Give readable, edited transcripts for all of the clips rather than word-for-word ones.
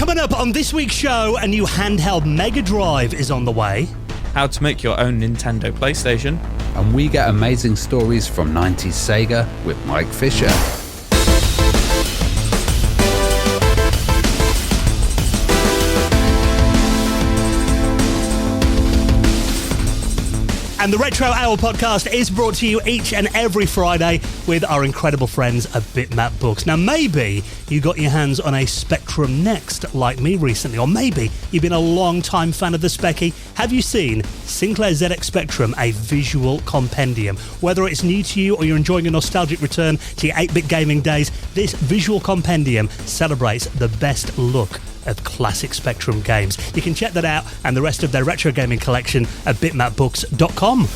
Coming up on this week's show, a new handheld Mega Drive is on the way. How to make your own Nintendo PlayStation. And we get amazing stories from 90s Sega with Mike Fischer. And the Retro Hour podcast is brought to you each and every Friday with our incredible friends at Bitmap Books. Now, maybe you got your hands on a Spectrum Next like me recently, or maybe you've been a long-time fan of the Specky. Have you seen Sinclair ZX Spectrum, a visual compendium? Whether it's new to you or you're enjoying a nostalgic return to your 8-bit gaming days, this visual compendium celebrates the best look of classic Spectrum games. You can check that out and the rest of their retro gaming collection at bitmapbooks.com.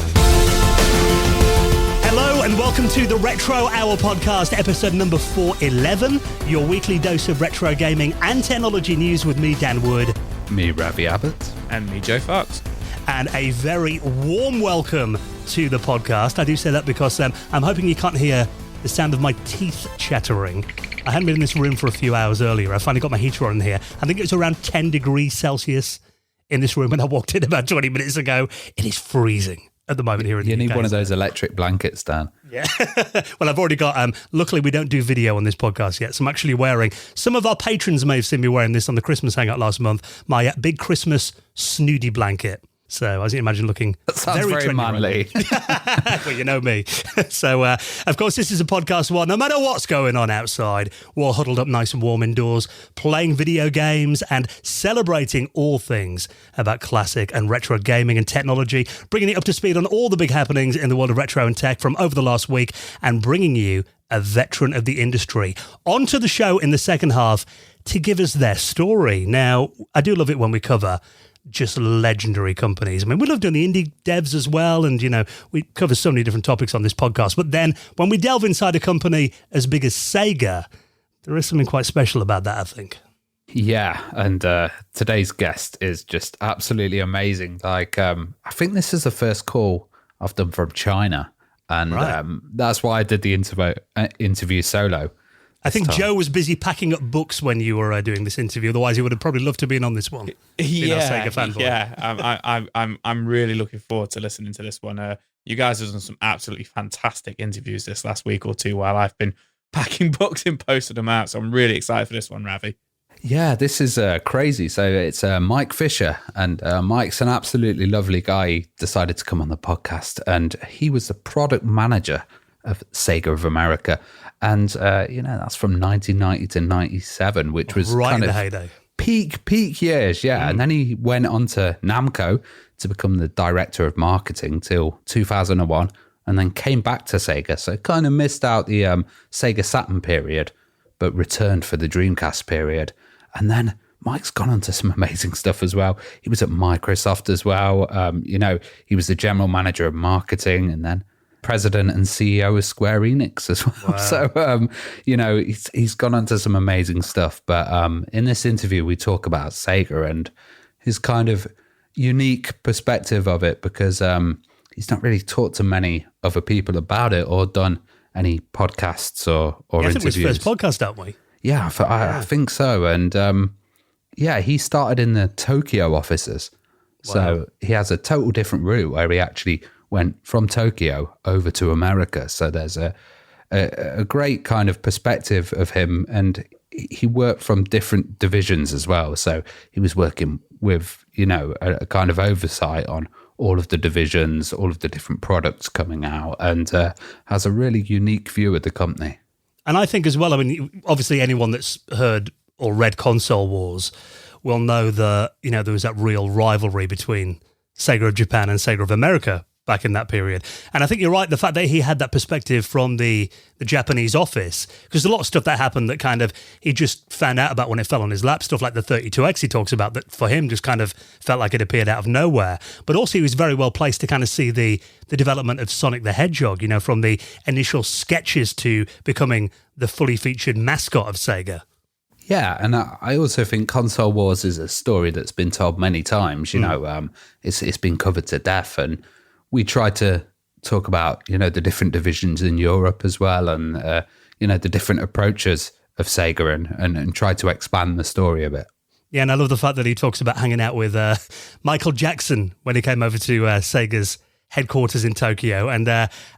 Hello and welcome to the Retro Hour podcast, episode number 411, your weekly dose of retro gaming and technology news with me, Dan Wood. Me, Ravi Abbott. And me, Joe Fox. And a very warm welcome to the podcast. I do say that because I'm hoping you can't hear the sound of my teeth chattering. I hadn't been in this room for a few hours earlier. I finally got my heater on here. I think it was around 10 degrees Celsius in this room when I walked in about 20 minutes ago. It is freezing at the moment here in the UK. You need one of those electric blankets, Dan. Yeah. Well, I've already got, luckily we don't do video on this podcast yet, so I'm actually wearing, some of our patrons may have seen me wearing this on the Christmas Hangout last month, my big Christmas snooty blanket. So, as you imagine, looking that sounds very manly. Well, you know me. So, of course, this is a podcast one. No matter what's going on outside, we're all huddled up nice and warm indoors, playing video games and celebrating all things about classic and retro gaming and technology, bringing it up to speed on all the big happenings in the world of retro and tech from over the last week and bringing you a veteran of the industry onto the show in the second half to give us their story. Now, I do love it when we cover just legendary companies. I mean, we love doing the indie devs as well, and, you know, we cover so many different topics on this podcast. But then when we delve inside a company as big as Sega, there is something quite special about that, I think. Yeah, and today's guest is just absolutely amazing. Like, I think this is the first call I've done from China, and right. That's why I did the interview solo. I think Joe was busy packing up books when you were doing this interview. Otherwise, he would have probably loved to have been on this one. Yeah, I'm really looking forward to listening to this one. You guys have done some absolutely fantastic interviews this last week or two while I've been packing books and posting them out. So I'm really excited for this one, Ravi. Yeah, this is crazy. So it's Mike Fischer, and Mike's an absolutely lovely guy. He decided to come on the podcast, and he was the product manager of Sega of America. And, that's from 1990 to 97, which was right kind in of the heyday. Peak years, yeah. Mm. And then he went on to Namco to become the director of marketing till 2001, and then came back to Sega. So kind of missed out the Sega Saturn period, but returned for the Dreamcast period. And then Mike's gone on to some amazing stuff as well. He was at Microsoft as well. He was the general manager of marketing, and then president and CEO of Square Enix as well. Wow. So, he's gone on to some amazing stuff. But in this interview, we talk about Sega and his kind of unique perspective of it, because he's not really talked to many other people about it or done any podcasts or interviews. I think it was his first podcast, don't we? Yeah, I think so. And he started in the Tokyo offices. Wow. So he has a total different route where he actually went from Tokyo over to America. So there's a great kind of perspective of him, and he worked from different divisions as well. So he was working with, a kind of oversight on all of the divisions, all of the different products coming out, and has a really unique view of the company. And I think as well, I mean, obviously anyone that's heard or read Console Wars will know that, there was that real rivalry between Sega of Japan and Sega of America back in that period. And I think you're right, the fact that he had that perspective from the Japanese office, because a lot of stuff that happened that kind of he just found out about when it fell on his lap, stuff like the 32X he talks about, that for him just kind of felt like it appeared out of nowhere. But also he was very well placed to kind of see the development of Sonic the Hedgehog, from the initial sketches to becoming the fully featured mascot of Sega. Yeah, and I also think Console Wars is a story that's been told many times. It's been covered to death, and we try to talk about the different divisions in Europe as well, and the different approaches of Sega, and try to expand the story a bit. Yeah, and I love the fact that he talks about hanging out with Michael Jackson when he came over to Sega's headquarters in Tokyo and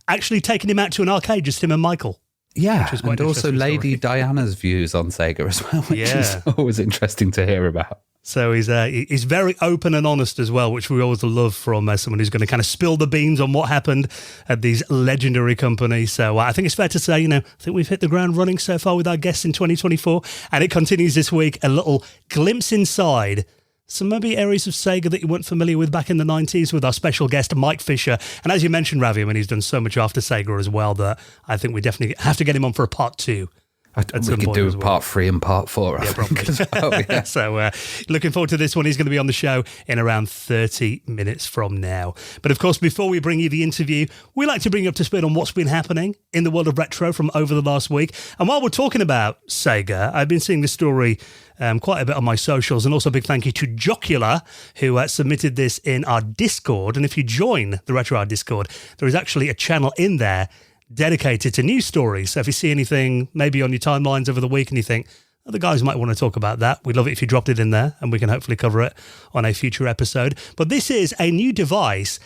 actually taking him out to an arcade, just him and Michael. Yeah, and also Lady Diana's views on Sega as well, which is always interesting to hear about. So he's very open and honest as well, which we always love from someone who's going to kind of spill the beans on what happened at these legendary companies. So I think it's fair to say, I think we've hit the ground running so far with our guests in 2024, and it continues this week. A little glimpse inside some maybe areas of Sega that you weren't familiar with back in the 90s with our special guest, Mike Fischer. And as you mentioned, Ravi, he's done so much after Sega as well that I think we definitely have to get him on for a part 2. We could do part 3 and part 4. Yeah, probably. As well, yeah. So looking forward to this one. He's going to be on the show in around 30 minutes from now. But of course, before we bring you the interview, we like to bring you up to speed on what's been happening in the world of retro from over the last week. And while we're talking about Sega, I've been seeing this story quite a bit on my socials, and also a big thank you to Jocular, who submitted this in our Discord. And if you join the Retro Hour Discord, there is actually a channel in there dedicated to news stories. So if you see anything maybe on your timelines over the week and you think, oh, the guys might want to talk about that, we'd love it if you dropped it in there and we can hopefully cover it on a future episode. But this is a new device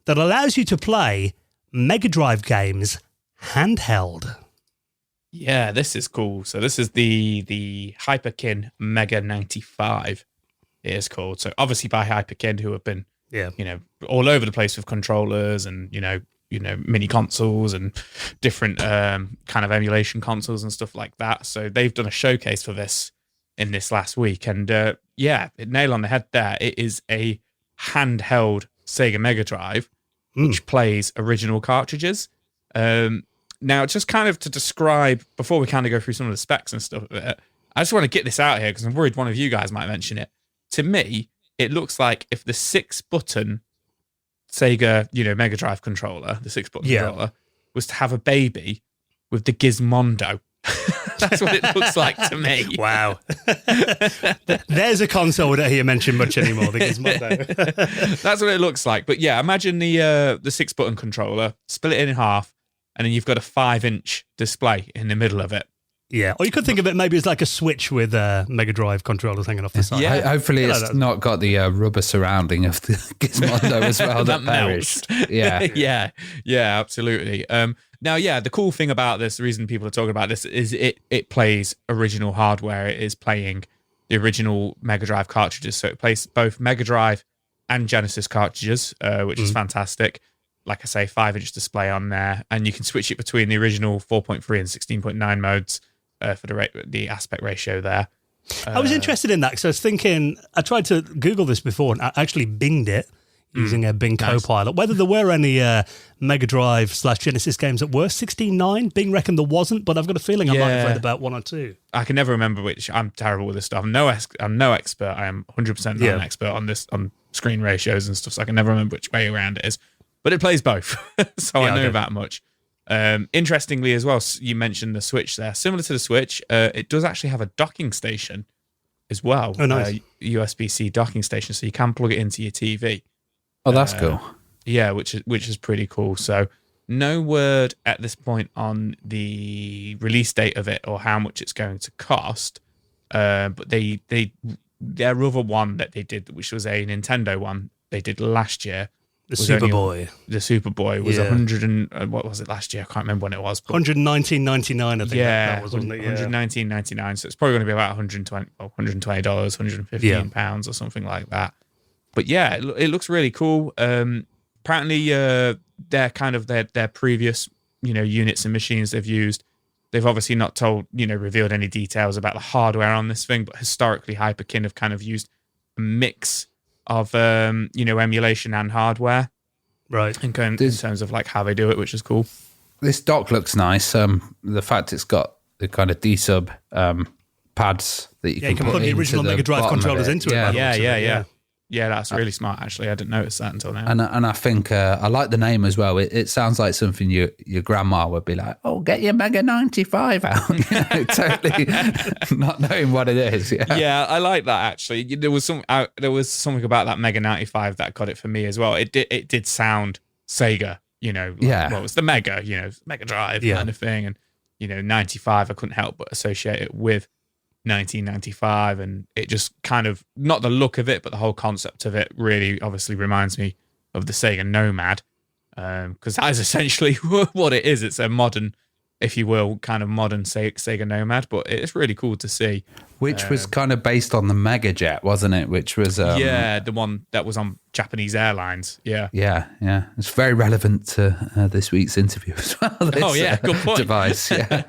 that allows you to play Mega Drive games handheld. Yeah, this is cool. So this is the Hyperkin Mega 95, it is called. So obviously by Hyperkin, who have been all over the place with controllers and mini consoles and different kind of emulation consoles and stuff like that. So they've done a showcase for this in this last week. And nail on the head there. It is a handheld Sega Mega Drive, which plays original cartridges. Now, just kind of to describe, before we kind of go through some of the specs and stuff of it, I just want to get this out here because I'm worried one of you guys might mention it. To me, it looks like if the 6-button Sega, Mega Drive controller, the 6-button controller, was to have a baby with the Gizmondo. That's what it looks like to me. Wow. There's a console we don't hear mentioned much anymore, the Gizmondo. That's what it looks like. But yeah, imagine the 6-button controller, split it in half, and then you've got a 5-inch display in the middle of it. Yeah, or you could think of it maybe as like a Switch with Mega Drive controllers hanging off the side. Yeah, hopefully it's not got the rubber surrounding of the Gizmondo as well that perished. Yeah, absolutely. Now, the cool thing about this, the reason people are talking about this, is it plays original hardware. It is playing the original Mega Drive cartridges, so it plays both Mega Drive and Genesis cartridges, which is fantastic. Like I say, 5-inch display on there, and you can switch it between the original 4.3 and 16.9 modes for the aspect ratio there. I was interested in that because I was thinking, I tried to Google this before and I actually binged it using a Bing Copilot, whether there were any Mega Drive / Genesis games that were 16.9. Bing reckoned there wasn't, but I've got a feeling I might have read about 1 or 2. I can never remember which. I'm terrible with this stuff. I'm no expert. I am 100% not an expert on this, on screen ratios and stuff, so I can never remember which way around it is. But it plays both, so I know that much. Interestingly as well, you mentioned the Switch there. Similar to the Switch, it does actually have a docking station as well. Oh, nice. USB-C docking station, so you can plug it into your TV. Oh, that's cool. Yeah, which is pretty cool. So no word at this point on the release date of it or how much it's going to cost. But their other one that they did, which was a Nintendo one they did last year, The Superboy was 100 and what was it last year? I can't remember when it was. $119.99, I think. Yeah, that was, wasn't it? $119.99. So it's probably going to be about $120, £115 or something like that. But yeah, it looks really cool. Apparently, their previous units and machines they've used, they've obviously not revealed any details about the hardware on this thing. But historically, Hyperkin have kind of used a mix of emulation and hardware, right? In terms of like how they do it, which is cool. This dock looks nice. The fact it's got the kind of D-sub pads that you can plug the original Mega Drive controllers into it. Yeah, that's really smart. Actually, I didn't notice that until now. And I think I like the name as well. It sounds like something your grandma would be like, "Oh, get your Mega 95 out," totally not knowing what it is. Yeah, I like that actually. There was something about that Mega 95 that got it for me as well. It did sound Sega, well, it's the Mega, Mega Drive kind of thing, and 95 I couldn't help but associate it with 1995, and it just kind of, not the look of it, but the whole concept of it really obviously reminds me of the Sega Nomad, because that is essentially what it is. It's a modern, if you will, kind of modern Sega Nomad, but it's really cool to see. Which was kind of based on the Mega Jet, wasn't it? Which was the one that was on Japanese Airlines. Yeah. It's very relevant to this week's interview as well. This, good point. Device, yeah.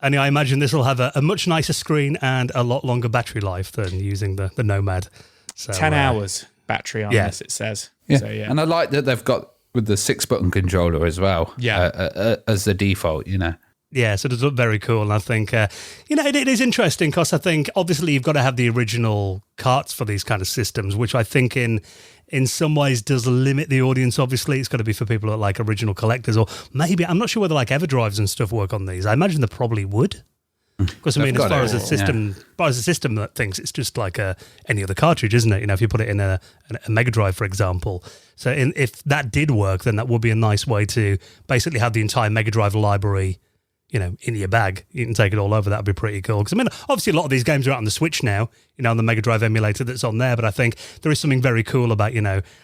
And I imagine this will have a much nicer screen and a lot longer battery life than using the Nomad. So, 10 hours battery on this, it says. Yeah. So, yeah. And I like that they've got with the 6-button controller as well. Yeah. As the default, Yeah, so it does look very cool. And I think, it is interesting because I think obviously you've got to have the original carts for these kind of systems, which I think in some ways does limit the audience. Obviously, it's got to be for people that like original collectors, or maybe, I'm not sure whether like EverDrives and stuff work on these. I imagine they probably would. Because I mean, as far as the system that thinks it's just like any other cartridge, isn't it? If you put it in a Mega Drive, for example. So if that did work, then that would be a nice way to basically have the entire Mega Drive library, in your bag. You can take it all over. That would be pretty cool. Because I mean, obviously a lot of these games are out on the Switch now, on the Mega Drive emulator that's on there. But I think there is something very cool about,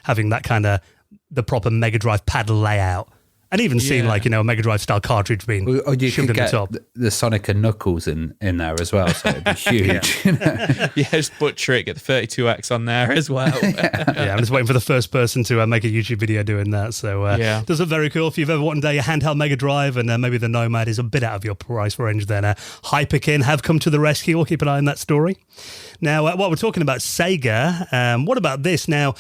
having that kind of the proper Mega Drive pad layout. And even seeing a Mega Drive style cartridge being shoved in the top. The Sonic and Knuckles in there as well, so it'd be huge. Just butcher it, get the 32X on there as well. I'm just waiting for the first person to make a YouTube video doing that. So does look very cool. If you've ever wanted a handheld Mega Drive and maybe the Nomad is a bit out of your price range, then Hyperkin have come to the rescue. We'll keep an eye on that story. Now, while we're talking about Sega, what about this? Now,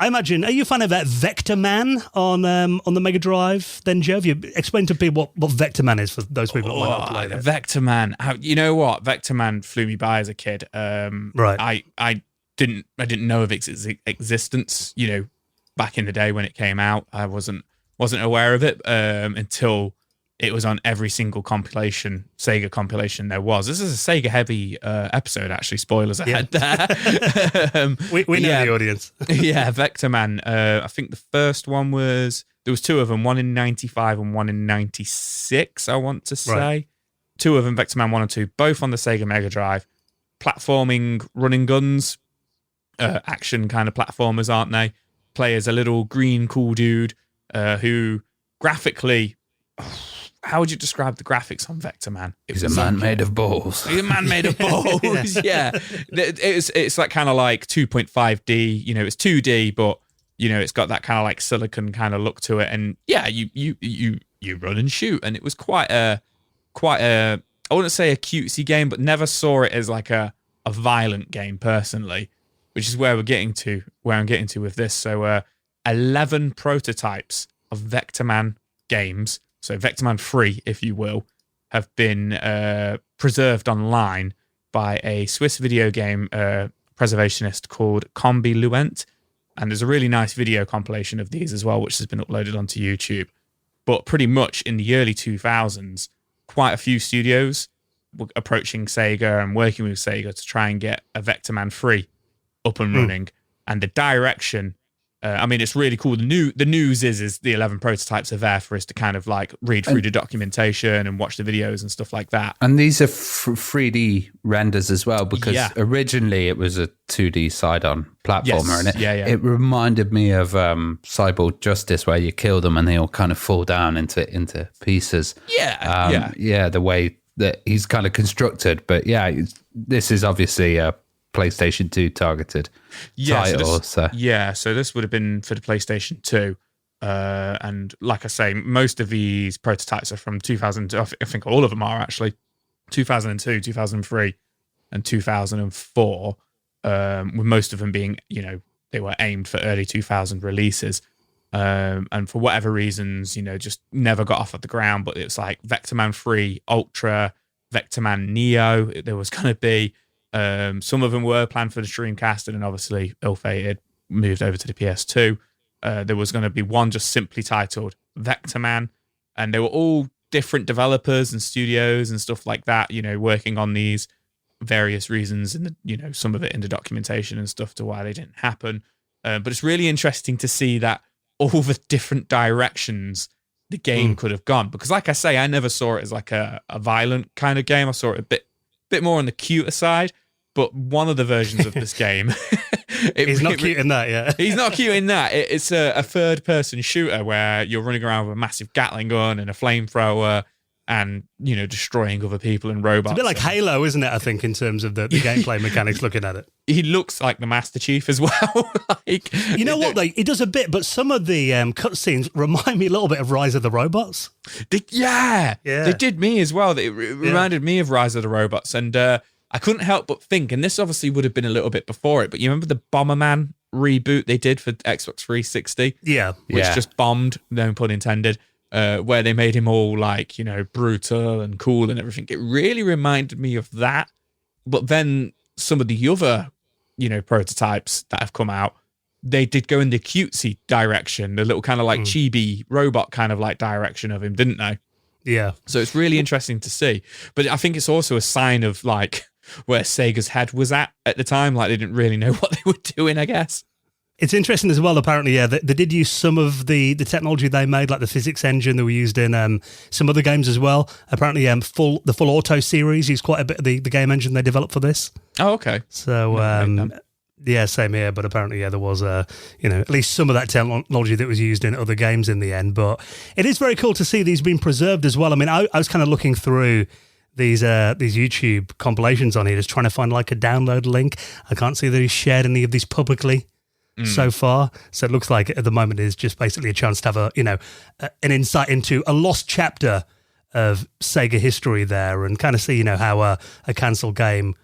I imagine, are you a fan of Vector Man on the Mega Drive then, Joe? Have you explained to people what Vector Man is for those people that might not play it? Vector Man. You know what? Vector Man flew me by as a kid. Right. I didn't know of its existence, back in the day when it came out. I wasn't aware of it until it was on every single Sega compilation there was. This is a Sega heavy episode, actually. Spoilers ahead there. we know the audience. Yeah, Vector Man. I think the first one there was two of them, one in 95 and one in 96, I want to say. Right. Two of them, Vector Man 1 and 2, both on the Sega Mega Drive. Platforming, running guns, action kind of platformers, aren't they? Play as a little green cool dude who graphically... How would you describe the graphics on Vector Man? He's a man made of balls. He's a man made of balls. Yeah. It's like kind of like 2.5D. It's 2D, but it's got that kind of like silicon kind of look to it. And yeah, you run and shoot, and it was quite a I wouldn't say a cutesy game, but never saw it as like a violent game personally, which is where I'm getting to with this. So 11 prototypes of Vector Man games. So Vector Man 3, if you will, have been preserved online by a Swiss video game preservationist called Combi Luent. And there's a really nice video compilation of these as well, which has been uploaded onto YouTube. But pretty much in the early 2000s, quite a few studios were approaching Sega and working with Sega to try and get a Vector Man 3 up and running. And the direction... it's really cool. The news is the 11 prototypes are there for us to kind of like read through the documentation and watch the videos and stuff like that. And these are 3D renders as well, because originally it was a 2D side-on platformer, and it reminded me of Cyborg Justice, where you kill them and they all kind of fall down into pieces. The way that he's kind of constructed. But this is obviously a PlayStation 2 targeted title. So this would have been for the PlayStation 2. And like I say, most of these prototypes are from 2000. I think all of them are actually 2002, 2003, and 2004. With most of them being, they were aimed for early 2000 releases. And for whatever reasons, just never got off of the ground. But it was like Vector Man 3 Ultra, Vector Man Neo. There was going to be. Some of them were planned for the Dreamcast, and then obviously ill-fated, moved over to the PS2. There was going to be one just simply titled Vector Man, and they were all different developers and studios and stuff like that, working on these various reasons, and some of it in the documentation and stuff to why they didn't happen. But it's really interesting to see that all the different directions the game could have gone, because like I say, I never saw it as like a violent kind of game. I saw it a bit bit more on the cuter side. But one of the versions of this game, he's not cute in that. Yeah, he's not cute in that. It's a third-person shooter where you're running around with a massive Gatling gun and a flamethrower, and destroying other people and robots. It's a bit like Halo, isn't it? I think in terms of the gameplay mechanics. Looking at it, he looks like the Master Chief as well. Like, what? Though he does a bit, but some of the cutscenes remind me a little bit of Rise of the Robots. They did me as well. It reminded me of Rise of the Robots, and I couldn't help but think, and this obviously would have been a little bit before it, but you remember the Bomberman reboot they did for Xbox 360? Yeah. Which just bombed, no pun intended, where they made him all like, brutal and cool and everything. It really reminded me of that. But then some of the other, prototypes that have come out, they did go in the cutesy direction, the little kind of like chibi robot kind of like direction of him, didn't they? Yeah. So it's really interesting to see. But I think it's also a sign of like where Sega's head was at the time. Like they didn't really know what they were doing, I guess. It's interesting as well, apparently, they did use some of the technology they made, like the physics engine that were used in some other games as well. Apparently, the full Auto series used quite a bit of the game engine they developed for this. Oh, okay. So, same here, but apparently, there was, at least some of that technology that was used in other games in the end. But it is very cool to see these being preserved as well. I mean, I was kind of looking through these YouTube compilations on here, just trying to find like a download link. I can't see that he's shared any of these publicly so far. So it looks like at the moment is just basically a chance to have an insight into a lost chapter of Sega history there, and kind of see, how a cancelled game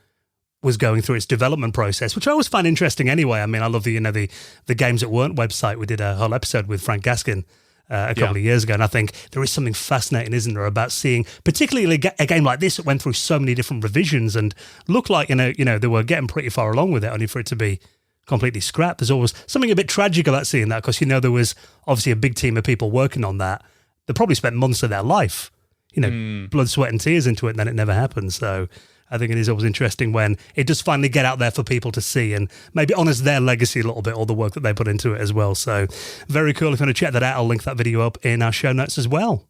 was going through its development process, which I always find interesting anyway. I mean, I love the Games That Weren't website. We did a whole episode with Frank Gaskin a couple of years ago, and I think there is something fascinating, isn't there, about seeing, particularly a game like this that went through so many different revisions and looked like, they were getting pretty far along with it, only for it to be completely scrapped. There's always something a bit tragic about seeing that, because, there was obviously a big team of people working on that. They probably spent months of their life, blood, sweat and tears into it, and then it never happened. So I think it is always interesting when it does finally get out there for people to see and maybe honours their legacy a little bit, all the work that they put into it as well. So very cool. If you want to check that out, I'll link that video up in our show notes as well.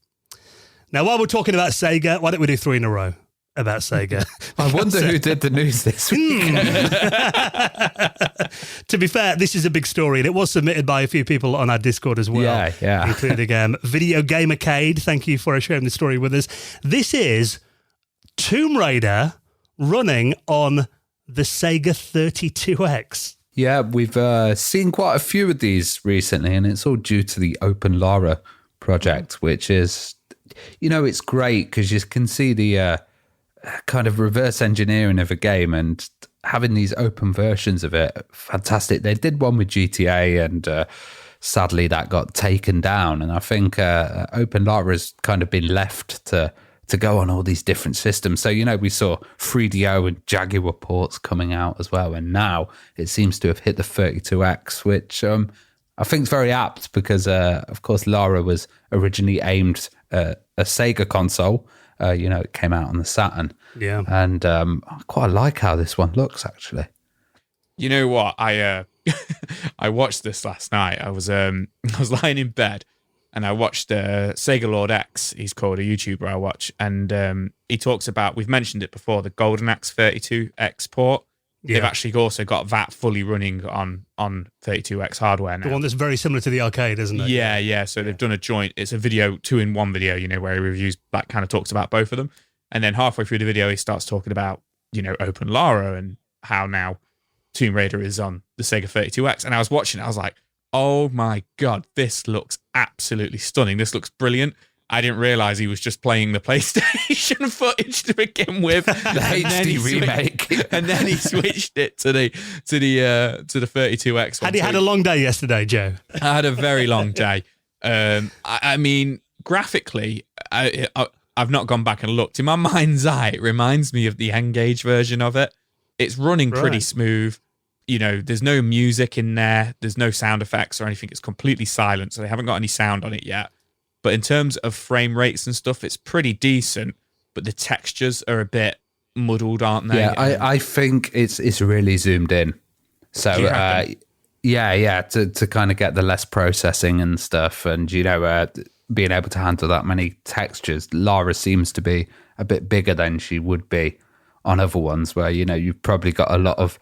Now, while we're talking about Sega, why don't we do 3 in a row about Sega? I wonder who did the news this week. To be fair, this is a big story, and it was submitted by a few people on our Discord as well. Yeah. Including Video Game Arcade. Thank you for sharing the story with us. This is Tomb Raider running on the Sega 32X. Yeah, we've seen quite a few of these recently, and it's all due to the Open Lara project, which is, it's great because you can see the kind of reverse engineering of a game and having these open versions of it. Fantastic. They did one with GTA, and sadly that got taken down. And I think Open Lara has kind of been left to go on all these different systems. So, we saw 3DO and Jaguar ports coming out as well. And now it seems to have hit the 32X, which I think is very apt because, of course, Lara was originally aimed at a Sega console. It came out on the Saturn. Yeah. And I quite like how this one looks, actually. You know what? I watched this last night. I was lying in bed, and I watched Sega Lord X, he's called, a YouTuber I watch, and he talks about, we've mentioned it before, the Golden Axe 32X port. Yeah. They've actually also got that fully running on 32X hardware now. The one that's very similar to the arcade, isn't it? Yeah. So they've done a joint, it's a video, 2-in-1 video, where he reviews, that kind of talks about both of them. And then halfway through the video, he starts talking about, Open Lara and how now Tomb Raider is on the Sega 32X. And I was watching it, I was like, oh my God, this looks absolutely stunning. This looks brilliant. I didn't realize he was just playing the PlayStation footage to begin with. The HD remake. And then he switched it to the 32X one. Had he had a long day yesterday, Joe? I had a very long day. I mean, graphically, I've not gone back and looked. In my mind's eye, it reminds me of the N-Gage version of it. It's running pretty smooth. There's no music in there. There's no sound effects or anything. It's completely silent, so they haven't got any sound on it yet. But in terms of frame rates and stuff, it's pretty decent. But the textures are a bit muddled, aren't they? Yeah, I think it's really zoomed in. So, to kind of get the less processing and stuff, and, being able to handle that many textures. Lara seems to be a bit bigger than she would be on other ones where, you've probably got a lot of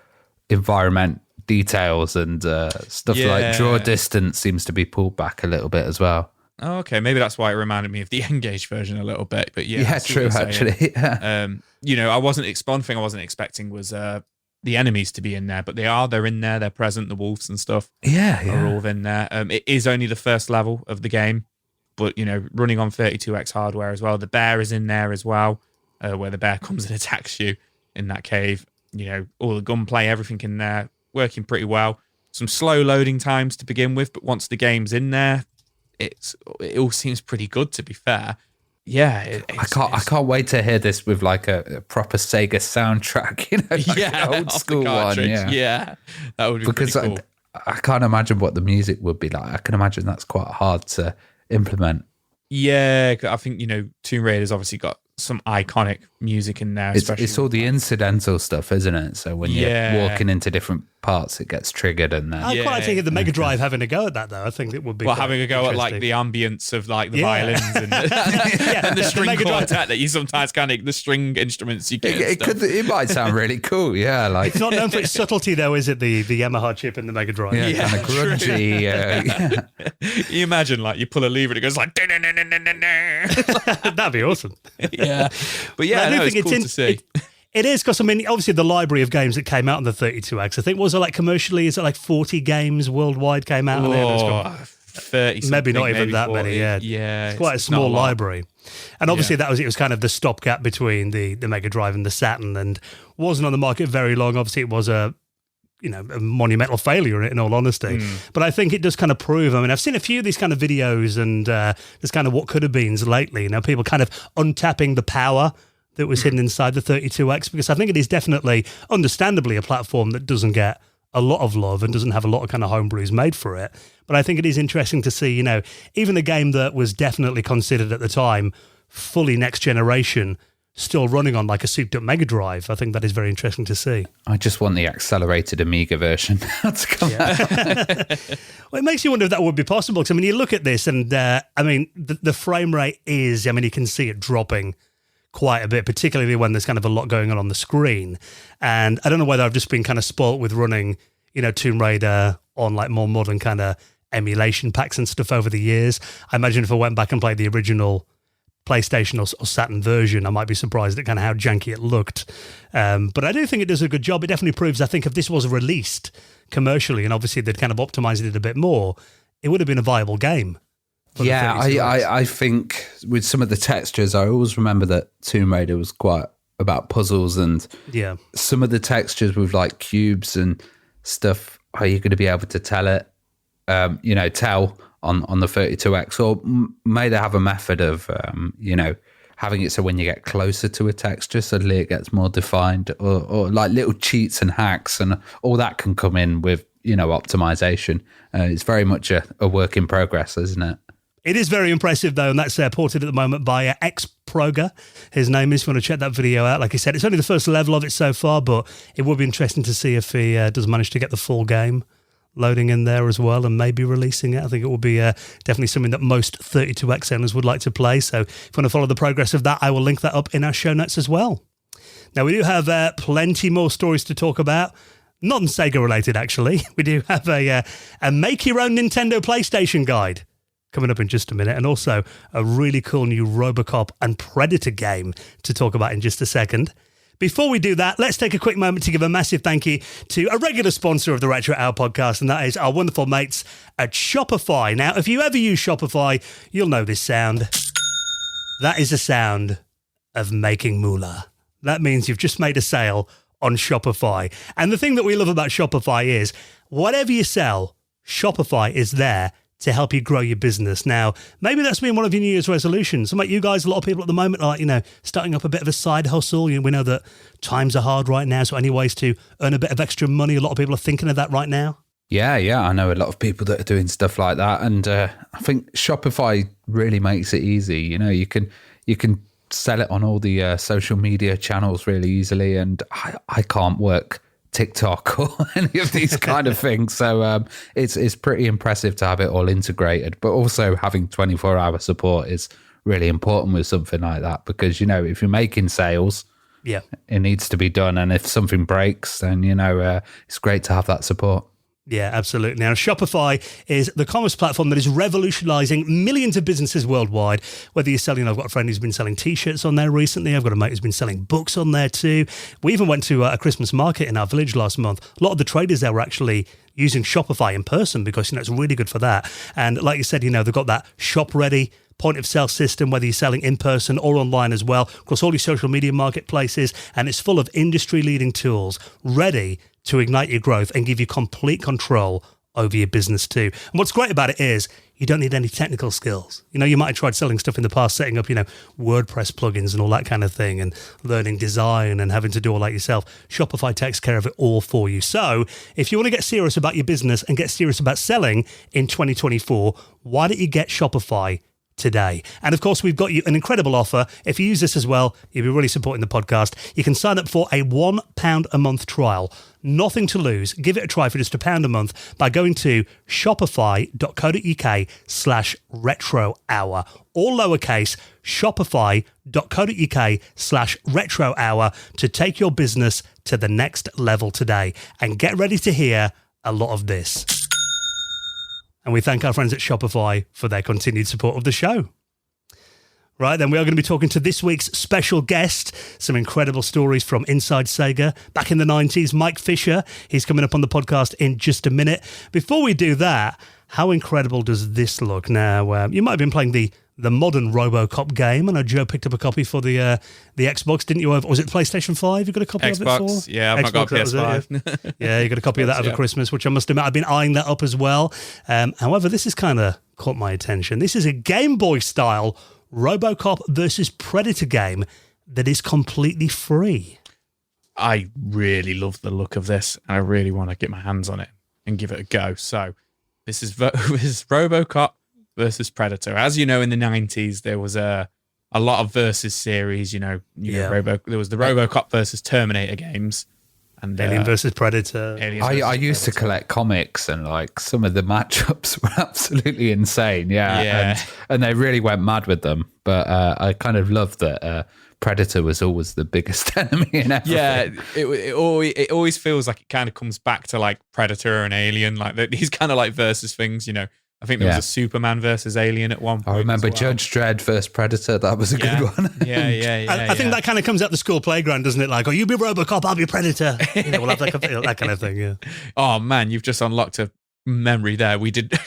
environment details and stuff like draw distance seems to be pulled back a little bit as well. Oh, okay, maybe that's why it reminded me of the N-Gage version a little bit. But true, actually. Yeah. One thing I wasn't expecting was the enemies to be in there, but they're in there, they're present, the wolves and stuff are all in there. It is only the first level of the game, but, running on 32X hardware as well. The bear is in there as well, where the bear comes and attacks you in that cave. All the gunplay, everything in there, working pretty well. Some slow loading times to begin with, but once the game's in there, it all seems pretty good, to be fair. Yeah, I can't wait to hear this with like a proper Sega soundtrack, like old school one. Yeah, that would be pretty cool. I can't imagine what the music would be like. I can imagine that's quite hard to implement. Yeah, I think Tomb Raider's obviously got some iconic music in there. It's all the incidental stuff, isn't it? So when you're walking into different parts, it gets triggered. And I quite think the Mega Drive having a go at that, though. I think it would be having a go at like the ambience of like the violins and, and the string quartet that you sometimes the string instruments you get. It might sound really cool. Yeah, like it's not known for its subtlety, though, is it? The Yamaha chip in the Mega Drive. Yeah, kind of grungy. You imagine like you pull a lever and it goes like. That'd be awesome. Yeah, but it's cool to see. It is, because obviously the library of games that came out on the 32X, I think, was it like commercially, is it like 40 games worldwide came out on it? 30 maybe not even that 40. many, yeah. It's quite a small library. And obviously it was kind of the stopgap between the Mega Drive and the Saturn, and wasn't on the market very long. Obviously it was a monumental failure, in all honesty. But I think it does kind of prove, I've seen a few of these kind of videos and there's kind of what could have beens lately, people kind of untapping the power that was hidden inside the 32X, because I think it is definitely, understandably, a platform that doesn't get a lot of love and doesn't have a lot of kind of homebrews made for it. But I think it is interesting to see, even a game that was definitely considered at the time fully next generation, still running on like a souped up Mega Drive. I think that is very interesting to see. I just want the accelerated Amiga version to come out. Well, it makes you wonder if that would be possible. Because, you look at this and, the frame rate is, you can see it dropping quite a bit, particularly when there's kind of a lot going on the screen. And I don't know whether I've just been kind of spoilt with running, Tomb Raider on like more modern kind of emulation packs and stuff over the years. I imagine if I went back and played the original PlayStation or Saturn version, I might be surprised at kind of how janky it looked. But I do think it does a good job. It definitely proves, I think, if this was released commercially and obviously they'd kind of optimized it a bit more, it would have been a viable game. Yeah, I think with some of the textures, I always remember that Tomb Raider was quite about puzzles, and some of the textures with like cubes and stuff, are you going to be able to tell it, tell on the 32X, or may they have a method of, having it so when you get closer to a texture, suddenly it gets more defined, or like little cheats and hacks, and all that can come in with, optimization. It's very much a work in progress, isn't it? It is very impressive, though, and that's ported at the moment by X-Proga. His name is, if you want to check that video out. Like I said, it's only the first level of it so far, but it would be interesting to see if he does manage to get the full game loading in there as well and maybe releasing it. I think it will be definitely something that most 32X owners would like to play. So if you want to follow the progress of that, I will link that up in our show notes as well. Now, we do have plenty more stories to talk about. Non-Sega related, actually. We do have a make your own Nintendo PlayStation guide coming up in just a minute, and also a really cool new RoboCop and Predator game to talk about in just a second. Before we do that, let's take a quick moment to give a massive thank you to a regular sponsor of the Retro Hour podcast, and that is our wonderful mates at Shopify. Now, if you ever use Shopify, you'll know this sound. That is the sound of making moolah. That means you've just made a sale on Shopify. And the thing that we love about Shopify is whatever you sell, Shopify is there to help you grow your business. Now, maybe that's been one of your New Year's resolutions. Some like you guys, a lot of people at the moment are like, starting up a bit of a side hustle. We know that times are hard right now, so any ways to earn a bit of extra money, a lot of people are thinking of that right now. Yeah, I know a lot of people that are doing stuff like that, and I think Shopify really makes it easy. You can sell it on all the social media channels really easily, and I can't work TikTok or any of these kind of things. So it's pretty impressive to have it all integrated, but also having 24-hour support is really important with something like that, because, if you're making sales, Yeah. It needs to be done. And if something breaks, then, it's great to have that support. Yeah, absolutely. Now, Shopify is the commerce platform that is revolutionizing millions of businesses worldwide. Whether you're selling, I've got a friend who's been selling T-shirts on there recently. I've got a mate who's been selling books on there too. We even went to a Christmas market in our village last month. A lot of the traders there were actually using Shopify in person because, it's really good for that. And like you said, they've got that shop ready point of sale system, whether you're selling in person or online as well, across all your social media marketplaces. And it's full of industry leading tools ready to ignite your growth and give you complete control over your business too. And what's great about it is you don't need any technical skills. You might have tried selling stuff in the past, setting up, WordPress plugins and all that kind of thing, and learning design and having to do all that yourself. Shopify takes care of it all for you. So if you want to get serious about your business and get serious about selling in 2024, why don't you get Shopify today? And of course, we've got you an incredible offer. If you use this as well, you'll be really supporting the podcast. You can sign up for a £1 a month trial. Nothing to lose. Give it a try for just £1 a month by going to shopify.co.uk/retro hour, all lowercase, shopify.co.uk/retro hour to take your business to the next level today. And get ready to hear a lot of this. And we thank our friends at Shopify for their continued support of the show. Right, then we are going to be talking to this week's special guest, some incredible stories from inside Sega back in the 90s, Mike Fischer. He's coming up on the podcast in just a minute. Before we do that, how incredible does this look? Now, you might have been playing the modern RoboCop game. I know Joe picked up a copy for the Xbox, didn't you? Was it PlayStation 5? You got a copy of it for? Yeah, I've not got PS5. Yeah, you got a copy of that over Christmas, which I must admit, I've been eyeing that up as well. However, this has kind of caught my attention. This is a Game Boy style RoboCop versus Predator game that is completely free. I really love the look of this, and I really want to get my hands on it and give it a go. So this is RoboCop versus Predator. As you know, in the 90s, there was a lot of versus series. There was the RoboCop versus Terminator games. And Alien versus Predator. I used to collect comics, and some of the matchups were absolutely insane. Yeah. And they really went mad with them. But I kind of loved that Predator was always the biggest enemy in everything. Yeah, it always feels like it kind of comes back to Predator and Alien, these kind of versus things. I think there was a Superman versus Alien at one point. I remember Judge Dredd versus Predator. That was a good one. I think that kind of comes out the school playground, doesn't it? You be RoboCop, I'll be Predator. We'll have that kind of thing, yeah. Oh, man, you've just unlocked a memory there. We did... Do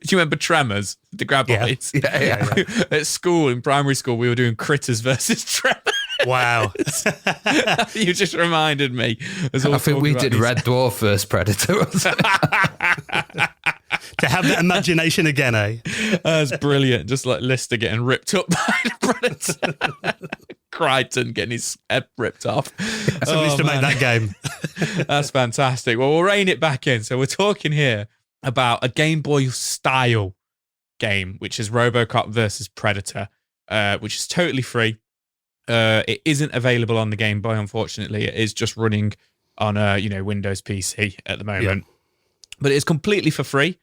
you remember Tremors? The grab boys? Yeah. At school, in primary school, we were doing Critters versus Tremors. Wow. You just reminded me. I think we did Red Dwarf versus Predator. To have that imagination again, eh? That's brilliant. Just Lister getting ripped up by the Predator. Crichton getting his head ripped off. Somebody used to make that game. That's fantastic. Well, we'll rein it back in. So we're talking here about a Game Boy style game, which is RoboCop versus Predator, which is totally free. It isn't available on the Game Boy, unfortunately. It is just running on a Windows PC at the moment. Yeah. But it is completely for free.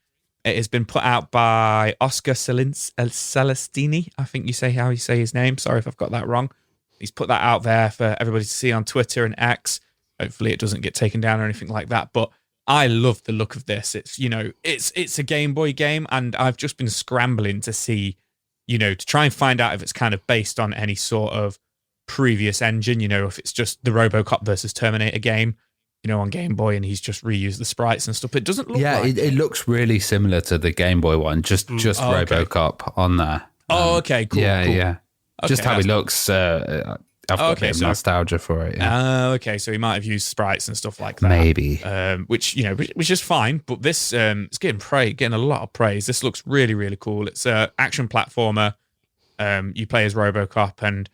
It has been put out by Oscar Celestini. I think how you say his name. Sorry if I've got that wrong. He's put that out there for everybody to see on Twitter and X. Hopefully it doesn't get taken down or anything like that. But I love the look of this. It's it's a Game Boy game, and I've just been scrambling to see, to try and find out if it's kind of based on any sort of previous engine. If it's just the RoboCop versus Terminator game. On Game Boy, and he's just reused the sprites and stuff. It doesn't look like it looks really similar to the Game Boy one, just RoboCop on there. Okay, cool. Yeah, cool. yeah. Okay, just how he looks. I've got a bit of nostalgia for it. Yeah. Okay, so he might have used sprites and stuff like that. Maybe. Which is fine, but this it's getting a lot of praise. This looks really, really cool. It's an action platformer. You play as RoboCop and,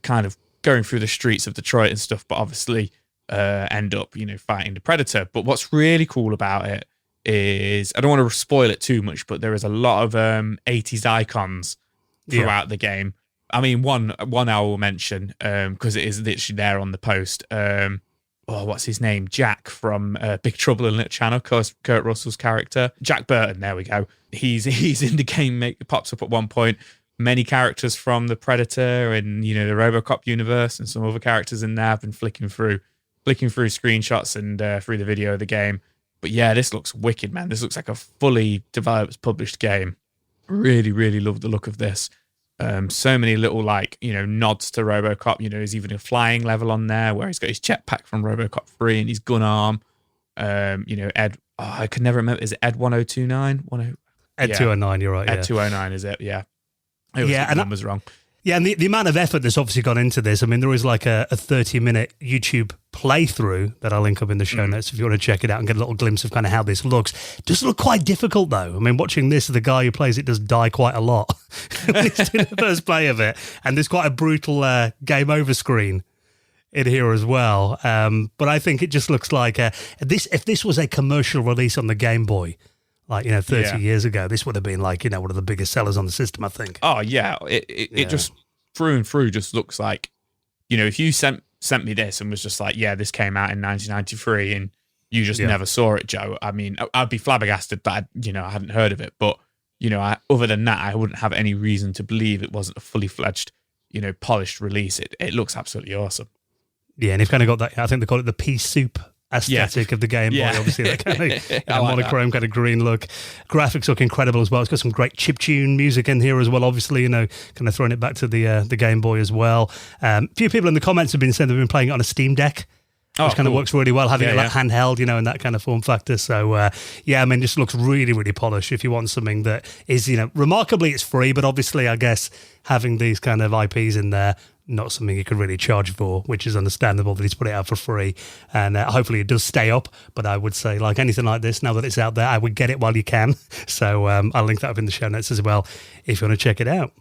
kind of going through the streets of Detroit and stuff, but obviously end up, fighting the Predator. But what's really cool about it is, I don't want to spoil it too much, but there is a lot of 80s icons throughout the game. I mean, one I will mention, because it is literally there on the post. What's his name? Jack from Big Trouble in Little China, Kurt Russell's character. Jack Burton, there we go. He's in the game, pops up at one point many characters from the Predator and, the RoboCop universe and some other characters in there. I've been flicking through screenshots and through the video of the game. But yeah, this looks wicked, man. This looks like a fully developed, published game. Really, really love the look of this. So many little nods to RoboCop. There's even a flying level on there where he's got his jetpack from RoboCop 3 and his gun arm. Ed. I could never remember. Is it Ed 1029? Ed 209. You're right. Ed 209 is it? Yeah. I always get the numbers wrong. Yeah, and the amount of effort that's obviously gone into this. I mean, there is like a 30-minute YouTube playthrough that I'll link up in the show notes if you want to check it out and get a little glimpse of kind of how this looks. It does look quite difficult, though. I mean, watching this, the guy who plays it does die quite a lot when he's doing the first play of it. And there's quite a brutal game over screen in here as well. But I think it just looks like if this was a commercial release on the Game Boy, 30 years ago, this would have been one of the biggest sellers on the system, I think. Oh, yeah. It just through and through just looks like, if you sent me this and was just like, yeah, this came out in 1993 and you just never saw it, Joe. I mean, I'd be flabbergasted that, I hadn't heard of it. But, other than that, I wouldn't have any reason to believe it wasn't a fully fledged, polished release. It looks absolutely awesome. Yeah, and you've kind of got that, I think they call it the pea soup aesthetic of the Game Boy, obviously that kind of monochrome kind of green look. Graphics look incredible as well. It's got some great chiptune music in here as well, obviously, kind of throwing it back to the Game Boy as well. A few people in the comments have been saying they've been playing it on a Steam Deck, which kind of works really well, having it handheld, in that kind of form factor. So, just looks really, really polished. If you want something that is, remarkably it's free, but obviously, I guess, having these kind of IPs in there, not something you could really charge for, which is understandable that he's put it out for free. And hopefully it does stay up. But I would say, like anything like this, now that it's out there, I would get it while you can. So I'll link that up in the show notes as well if you want to check it out.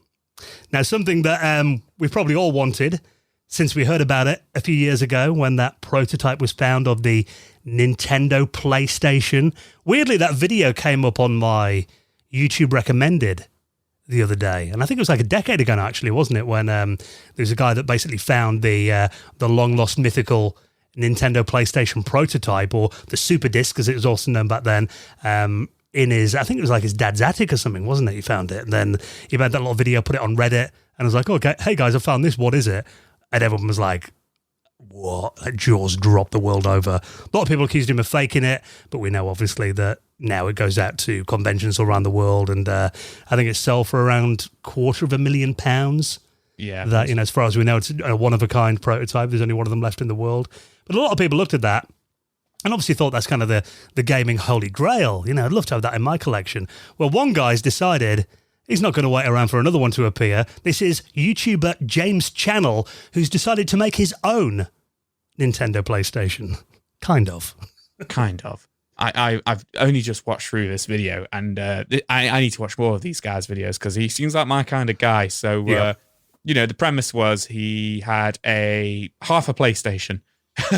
Now, something that we've probably all wanted since we heard about it a few years ago when that prototype was found of the Nintendo PlayStation. Weirdly, that video came up on my YouTube recommended the other day, and I think it was like a decade ago now, actually, wasn't it? When there was a guy that basically found the long lost mythical Nintendo PlayStation prototype, or the Super Disc, as it was also known back then, in his, I think it was like his dad's attic or something, wasn't it? He found it, and then he made that little video, put it on Reddit, and was like, "Okay, hey guys, I found this. What is it?" And everyone was like, "What?" Like jaws dropped the world over. A lot of people accused him of faking it, but we know obviously that now it goes out to conventions all around the world, and I think it's sold for around £250,000. Yeah. That, as far as we know, it's a one-of-a-kind prototype. There's only one of them left in the world. But a lot of people looked at that and obviously thought that's kind of the gaming holy grail. I'd love to have that in my collection. Well, one guy's decided he's not going to wait around for another one to appear. This is YouTuber James Channel, who's decided to make his own Nintendo PlayStation. Kind of. I've only just watched through this video, and I need to watch more of these guys' videos because he seems like my kind of guy. So, the premise was he had half a PlayStation,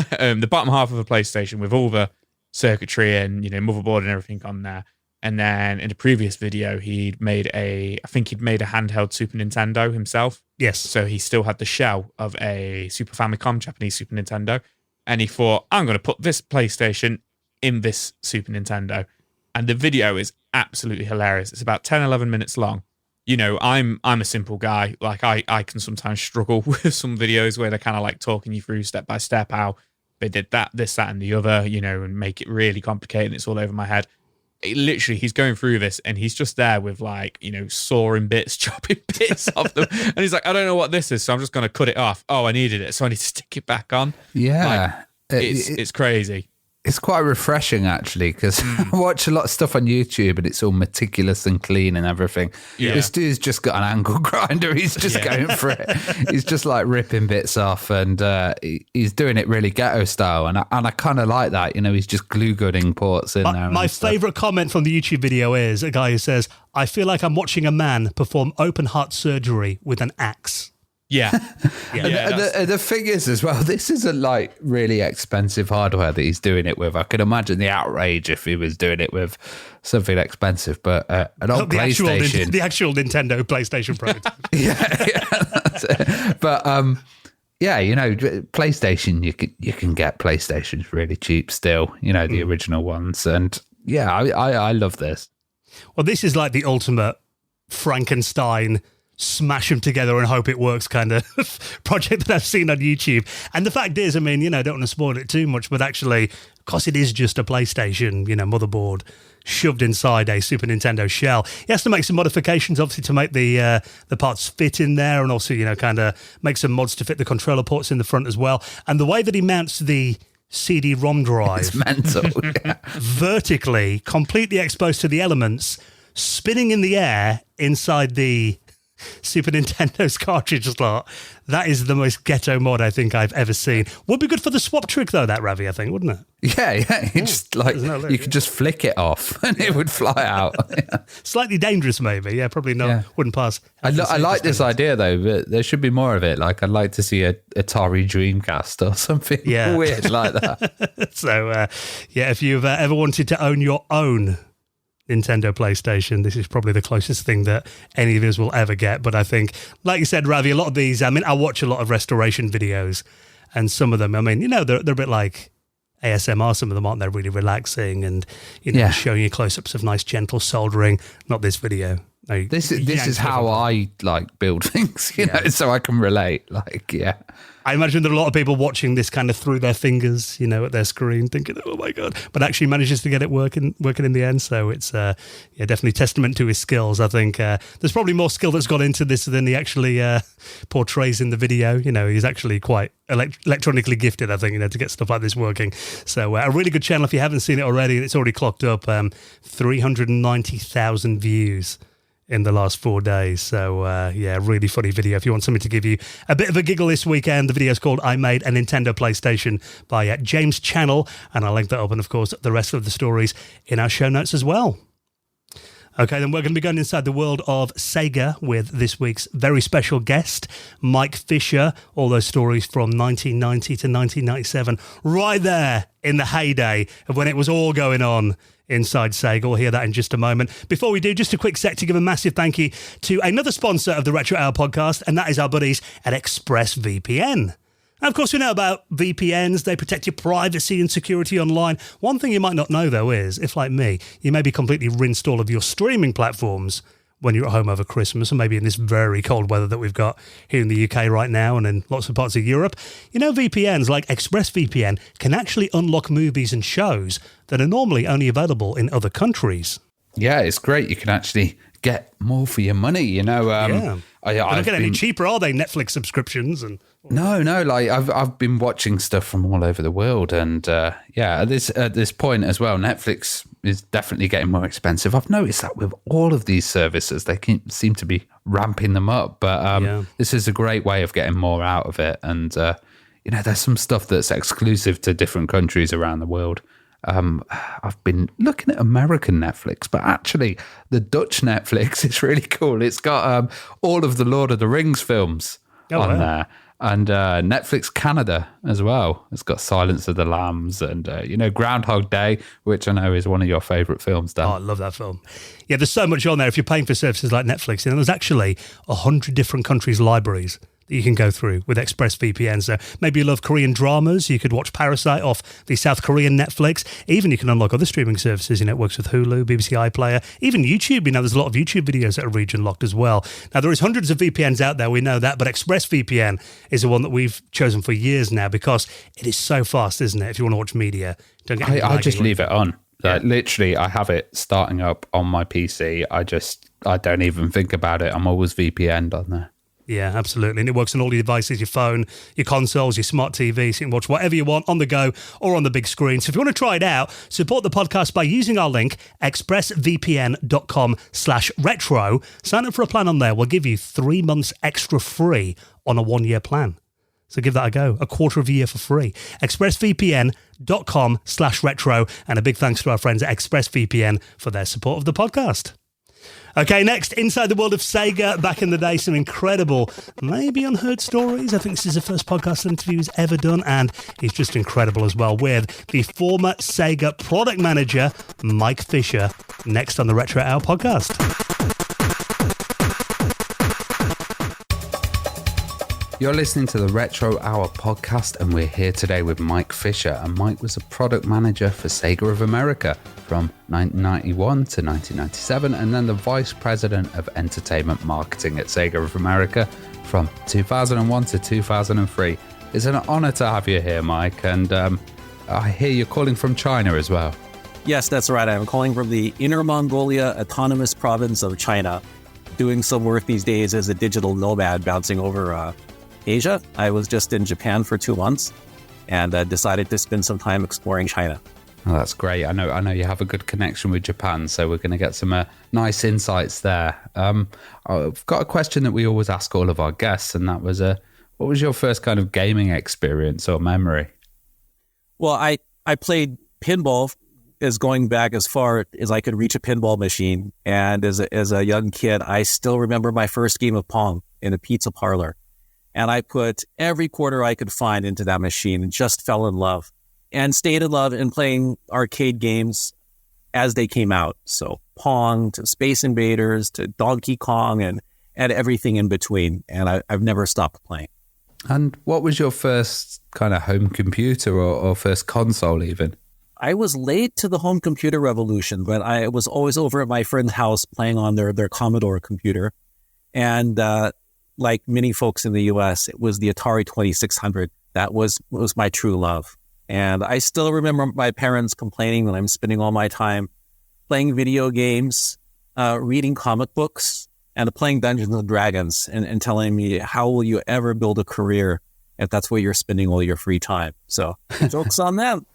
the bottom half of a PlayStation with all the circuitry and, motherboard and everything on there. And then in the previous video, he'd made a handheld Super Nintendo himself. Yes. So he still had the shell of a Super Famicom, Japanese Super Nintendo. And he thought, I'm going to put this PlayStation in this Super Nintendo. And the video is absolutely hilarious. It's about 10, 11 minutes long. I'm a simple guy. Like I can sometimes struggle with some videos where they're kind of like talking you through step by step how they did that, this, that, and the other, and make it really complicated. And it's all over my head. He's going through this and he's just there with sawing bits, chopping bits off them. And he's like, I don't know what this is, so I'm just going to cut it off. Oh, I needed it, so I need to stick it back on. Yeah. It's crazy. It's quite refreshing, actually, because I watch a lot of stuff on YouTube and it's all meticulous and clean and everything. Yeah. This dude's just got an angle grinder. He's just going for it. He's just like ripping bits off, and he's doing it really ghetto style. And I kind of like that. He's just glue gunning ports in there. My favourite comment from the YouTube video is a guy who says, I feel like I'm watching a man perform open heart surgery with an axe. Yeah. The thing is as well, this isn't like really expensive hardware that he's doing it with. I can imagine the outrage if he was doing it with something expensive, but an old PlayStation. The actual Nintendo PlayStation Pro. That's it. But PlayStation, you can get PlayStations really cheap still, the original ones. And I love this. Well, this is like the ultimate Frankenstein smash them together and hope it works kind of project that I've seen on YouTube. And the fact is, I mean, I don't want to spoil it too much, but actually, because it is just a PlayStation, motherboard shoved inside a Super Nintendo shell, he has to make some modifications, obviously, to make the parts fit in there, and also, kind of make some mods to fit the controller ports in the front as well. And the way that he mounts the CD-ROM drive, it's mental, vertically, completely exposed to the elements, spinning in the air inside the Super Nintendo's cartridge slot. That is the most ghetto mod I think I've ever seen. Would be good for the swap trick though, that Ravi, I think, wouldn't it? Yeah. Just you could just flick it off and it would fly out. Slightly dangerous, maybe. Yeah, probably not. Yeah. Wouldn't pass. I like this idea though, but there should be more of it. Like, I'd like to see a Atari Dreamcast or something weird like that. So, if you've ever wanted to own your own Nintendo PlayStation, this is probably the closest thing that any of us will ever get. But I think, like you said, Ravi, a lot of these, I watch a lot of restoration videos, and some of them, they're a bit like ASMR. Some of them aren't they, really relaxing and showing you close-ups of nice gentle soldering. Not this video. No, this is how I like build things, so I can relate. I imagine that a lot of people watching this kind of through their fingers, at their screen, thinking, "Oh my god!" but actually manages to get it working in the end. So it's definitely testament to his skills. I think there's probably more skill that's gone into this than he actually portrays in the video. He's actually quite electronically gifted, I think, to get stuff like this working. So a really good channel if you haven't seen it already, and it's already clocked up 390,000 views in the last 4 days. So, really funny video. If you want something to give you a bit of a giggle this weekend, the video is called I Made a Nintendo PlayStation by James Channel, and I'll link that up, and of course, the rest of the stories in our show notes as well. Okay, then we're going to be going inside the world of Sega with this week's very special guest, Mike Fischer. All those stories from 1990 to 1997, right there in the heyday of when it was all going on inside Sega. We'll hear that in just a moment. Before we do, just a quick sec to give a massive thank you to another sponsor of the Retro Hour podcast, and that is our buddies at ExpressVPN. Now, of course, we know about VPNs. They protect your privacy and security online. One thing you might not know, though, is if, like me, you maybe completely rinsed all of your streaming platforms when you're at home over Christmas, or maybe in this very cold weather that we've got here in the UK right now and in lots of parts of Europe, VPNs like ExpressVPN can actually unlock movies and shows that are normally only available in other countries. Yeah, it's great. You can actually get more for your money, They're not getting any cheaper, are they? Netflix subscriptions and... No. Like I've been watching stuff from all over the world, and at this point as well, Netflix is definitely getting more expensive. I've noticed that with all of these services, they seem to be ramping them up. But this is a great way of getting more out of it, and there's some stuff that's exclusive to different countries around the world. I've been looking at American Netflix, but actually the Dutch Netflix is really cool. It's got all of the Lord of the Rings films on there. And Netflix Canada as well. It's got Silence of the Lambs and, Groundhog Day, which I know is one of your favourite films, Dan. Oh, I love that film. Yeah, there's so much on there. If you're paying for services like Netflix, there's actually 100 different countries' libraries that you can go through with ExpressVPN. So maybe you love Korean dramas, you could watch Parasite off the South Korean Netflix. Even you can unlock other streaming services. It works with Hulu, BBC iPlayer, even YouTube. There's a lot of YouTube videos that are region locked as well. Now, there is hundreds of VPNs out there, we know that, but ExpressVPN is the one that we've chosen for years now because it is so fast, isn't it? If you want to watch media, don't get I just leave it on. Literally, I have it starting up on my PC. I don't even think about it. I'm always VPN'd on there. Yeah, absolutely. And it works on all your devices, your phone, your consoles, your smart TV, so you can watch whatever you want on the go or on the big screen. So if you want to try it out, support the podcast by using our link, expressvpn.com/retro. Sign up for a plan on there. We'll give you 3 months extra free on a 1-year plan. So give that a go. A quarter of a year for free. expressvpn.com/retro. And a big thanks to our friends at ExpressVPN for their support of the podcast. Okay, next, inside the world of Sega, back in the day, some incredible, maybe unheard stories. I think this is the first podcast interview he's ever done, and he's just incredible as well, with the former Sega product manager, Mike Fischer, next on the Retro Hour podcast. You're listening to the Retro Hour podcast, and we're here today with Mike Fischer. And Mike was a product manager for Sega of America from 1991 to 1997, and then the vice president of entertainment marketing at Sega of America from 2001 to 2003. It's an honor to have you here, Mike, and I hear you're calling from China as well. Yes, that's right. I'm calling from the Inner Mongolia Autonomous Province of China, doing some work these days as a digital nomad bouncing over Asia. I was just in Japan for 2 months and decided to spend some time exploring China. Oh, that's great. I know you have a good connection with Japan, so we're going to get some nice insights there. I've got a question that we always ask all of our guests, and that was, what was your first kind of gaming experience or memory? Well, I played pinball as going back as far as I could reach a pinball machine. And as a young kid, I still remember my first game of Pong in a pizza parlor. And I put every quarter I could find into that machine and just fell in love and stayed in love in playing arcade games as they came out. So Pong to Space Invaders to Donkey Kong and everything in between. And I've never stopped playing. And what was your first kind of home computer or first console even? I was late to the home computer revolution, but I was always over at my friend's house playing on their Commodore computer. And like many folks in the U.S., it was the Atari 2600. That was my true love. And I still remember my parents complaining that I'm spending all my time playing video games, reading comic books, and playing Dungeons and Dragons, and telling me, how will you ever build a career if that's where you're spending all your free time? So joke's on them.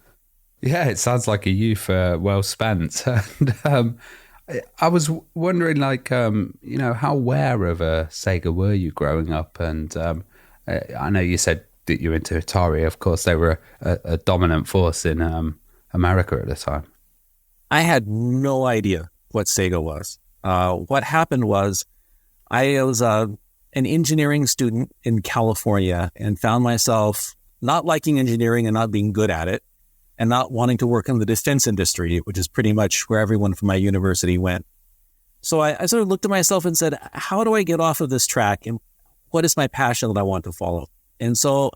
Yeah, it sounds like a youth well spent. And I was wondering, like, how aware of Sega were you growing up? And I know you said that you're into Atari. Of course, they were a dominant force in America at the time. I had no idea what Sega was. What happened was I was an engineering student in California and found myself not liking engineering and not being good at it, and not wanting to work in the defense industry, which is pretty much where everyone from my university went. So I sort of looked at myself and said, how do I get off of this track? And what is my passion that I want to follow? And so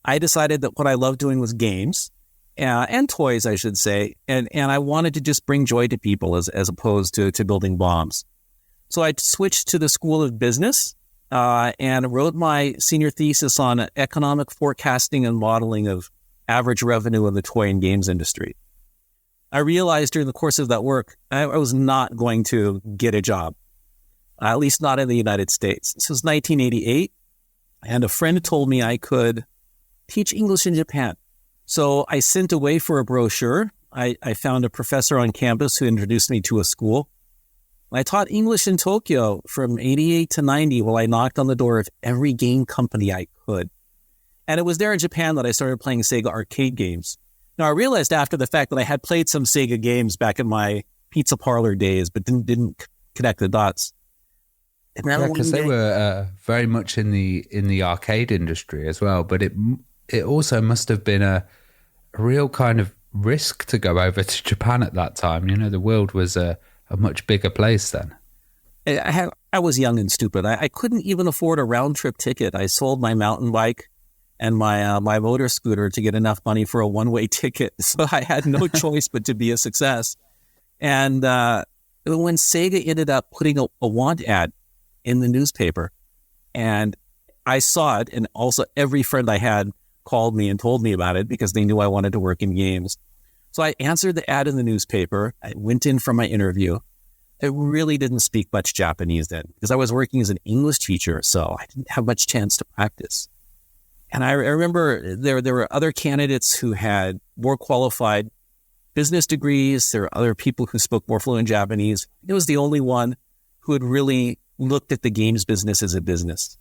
I decided that what I loved doing was games and toys, I should say. And I wanted to just bring joy to people as opposed to building bombs. So I switched to the School of Business and wrote my senior thesis on economic forecasting and modeling of average revenue in the toy and games industry. I realized during the course of that work, I was not going to get a job, at least not in the United States. This was 1988, and a friend told me I could teach English in Japan. So I sent away for a brochure. I found a professor on campus who introduced me to a school. I taught English in Tokyo from 88 to 90 while I knocked on the door of every game company I could. And it was there in Japan that I started playing Sega arcade games. Now, I realized after the fact that I had played some Sega games back in my pizza parlor days, but didn't connect the dots. Yeah, because they were very much in the arcade industry as well. But it also must have been a real kind of risk to go over to Japan at that time. You know, the world was a much bigger place then. I was young and stupid. I couldn't even afford a round trip ticket. I sold my mountain bike and my motor scooter to get enough money for a one-way ticket. So I had no choice but to be a success. And when Sega ended up putting a want ad in the newspaper, and I saw it, and also every friend I had called me and told me about it because they knew I wanted to work in games. So I answered the ad in the newspaper. I went in for my interview. I really didn't speak much Japanese then because I was working as an English teacher, so I didn't have much chance to practice. And I remember there were other candidates who had more qualified business degrees. There were other people who spoke more fluent Japanese. It was the only one who had really looked at the games business as a business.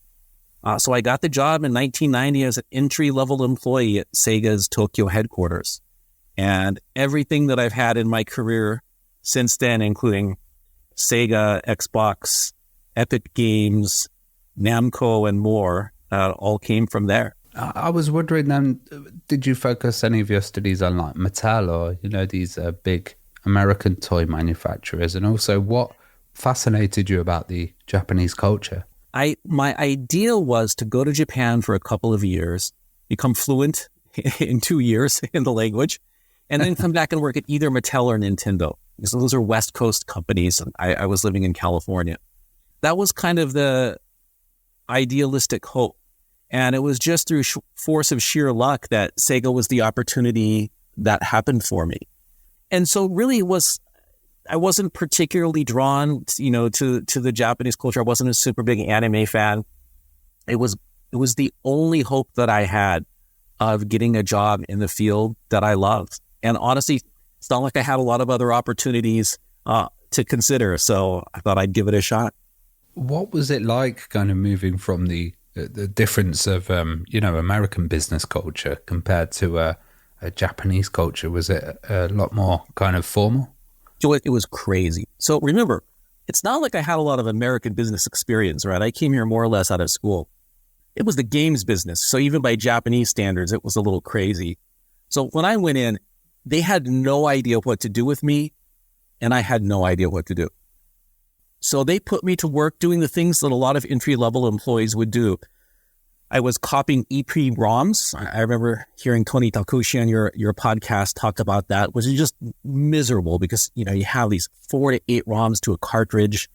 So I got the job in 1990 as an entry-level employee at Sega's Tokyo headquarters. And everything that I've had in my career since then, including Sega, Xbox, Epic Games, Namco, and more, all came from there. I was wondering then, did you focus any of your studies on like Mattel or, these big American toy manufacturers? And also what fascinated you about the Japanese culture? My idea was to go to Japan for a couple of years, become fluent in 2 years in the language, and then come back and work at either Mattel or Nintendo, because those are West Coast companies. And I was living in California. That was kind of the idealistic hope. And it was just through force of sheer luck that Sega was the opportunity that happened for me. And so really I wasn't particularly drawn, to the Japanese culture. I wasn't a super big anime fan. It was the only hope that I had of getting a job in the field that I loved. And honestly, it's not like I had a lot of other opportunities to consider. So I thought I'd give it a shot. What was it like kind of moving from the difference of, American business culture compared to a Japanese culture? Was it a lot more kind of formal? It was crazy. So remember, it's not like I had a lot of American business experience, right? I came here more or less out of school. It was the games business. So even by Japanese standards, it was a little crazy. So when I went in, they had no idea what to do with me, and I had no idea what to do. So they put me to work doing the things that a lot of entry-level employees would do. I was copying EP-ROMs. I remember hearing Tony Takushi on your podcast talk about that, which is just miserable because, you have these 4 to 8 ROMs to a cartridge.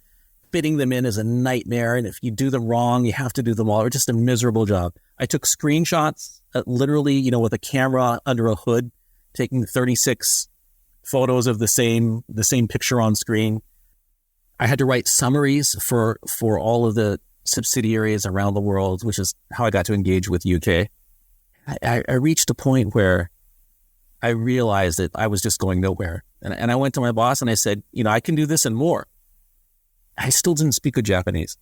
Fitting them in is a nightmare. And if you do them wrong, you have to do them all. It's just a miserable job. I took screenshots, literally, with a camera under a hood, taking 36 photos of the same picture on screen. I had to write summaries for all of the subsidiaries around the world, which is how I got to engage with UK. I reached a point where I realized that I was just going nowhere. And I went to my boss and I said, I can do this and more. I still didn't speak good Japanese.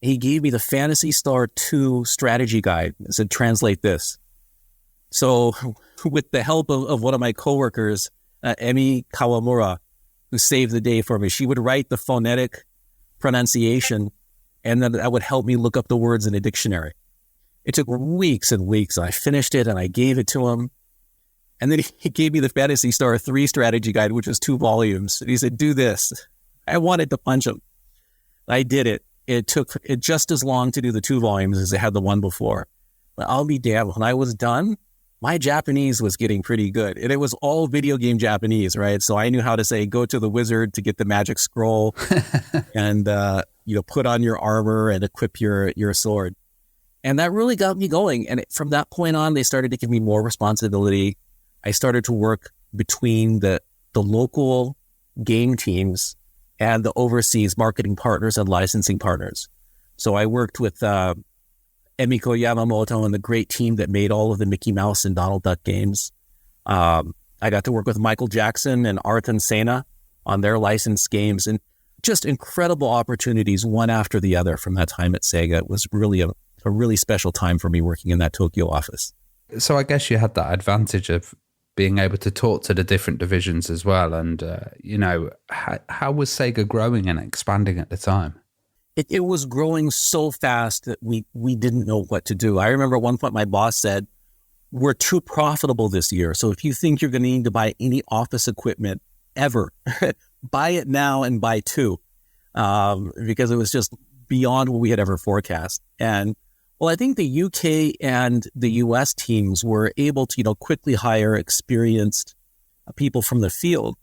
He gave me the Phantasy Star 2 strategy guide and said, translate this. So with the help of one of my coworkers, Emi Kawamura, who saved the day for me, she would write the phonetic pronunciation, and then that would help me look up the words in a dictionary. It took weeks and weeks. I finished it and I gave it to him. And then he gave me the Phantasy Star 3 strategy guide, which was 2 volumes. And he said, do this. I wanted to punch him. I did it. It took just as long to do the 2 volumes as it had the one before. But I'll be damned. When I was done, my Japanese was getting pretty good. And it was all video game Japanese, right? So I knew how to say, go to the wizard to get the magic scroll and, put on your armor and equip your sword. And that really got me going. And from that point on, they started to give me more responsibility. I started to work between the local game teams and the overseas marketing partners and licensing partners. So I worked with Emiko Yamamoto and the great team that made all of the Mickey Mouse and Donald Duck games. I got to work with Michael Jackson and Arthur Sena on their licensed games, and just incredible opportunities one after the other from that time at Sega. It was really a really special time for me working in that Tokyo office. So I guess you had that advantage of being able to talk to the different divisions as well. And, how was Sega growing and expanding at the time? It was growing so fast that we didn't know what to do. I remember at one point my boss said, we're too profitable this year. So if you think you're going to need to buy any office equipment ever, buy it now and buy 2, because it was just beyond what we had ever forecast. And well, I think the UK and the US teams were able to, quickly hire experienced people from the field.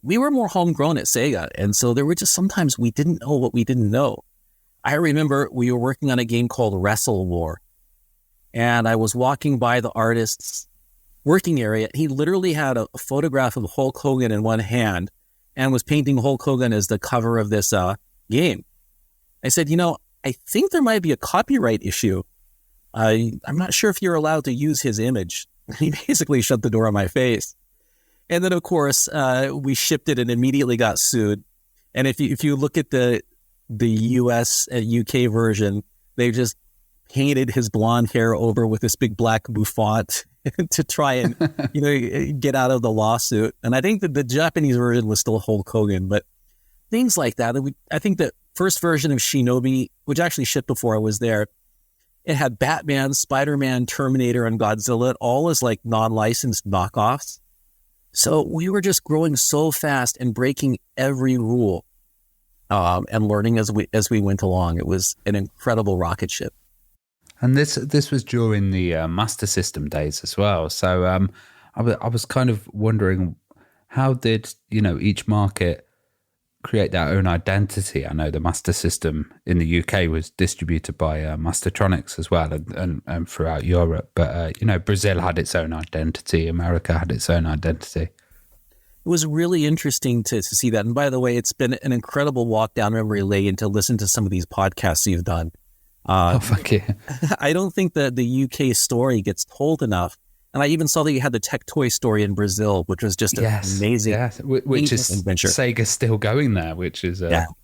We were more homegrown at Sega. And so there were just sometimes we didn't know what we didn't know. I remember we were working on a game called Wrestle War. And I was walking by the artist's working area. He literally had a photograph of Hulk Hogan in one hand and was painting Hulk Hogan as the cover of this game. I said, I think there might be a copyright issue. I'm not sure if you're allowed to use his image. He basically shut the door on my face. And then, of course, we shipped it and immediately got sued. And if you look at the US and UK version, they just painted his blonde hair over with this big black bouffant to try and, get out of the lawsuit. And I think that the Japanese version was still Hulk Hogan, but things like that. I think the first version of Shinobi, which actually shipped before I was there, it had Batman, Spider-Man, Terminator, and Godzilla, all as like non-licensed knockoffs. So we were just growing so fast and breaking every rule. and learning as we went along. It was an incredible rocket ship. And this was during the Master System days as well. So I was kind of wondering, how did each market create their own identity? I know the Master System in the UK was distributed by Mastertronics as well, and throughout Europe. But Brazil had its own identity. America had its own identity. It was really interesting to see that. And by the way, it's been an incredible walk down memory lane to listen to some of these podcasts you've done. Thank you. I don't think that the UK story gets told enough. And I even saw that you had the Tech Toy story in Brazil, which was just an amazing, which is adventure. Sega's still going there, which is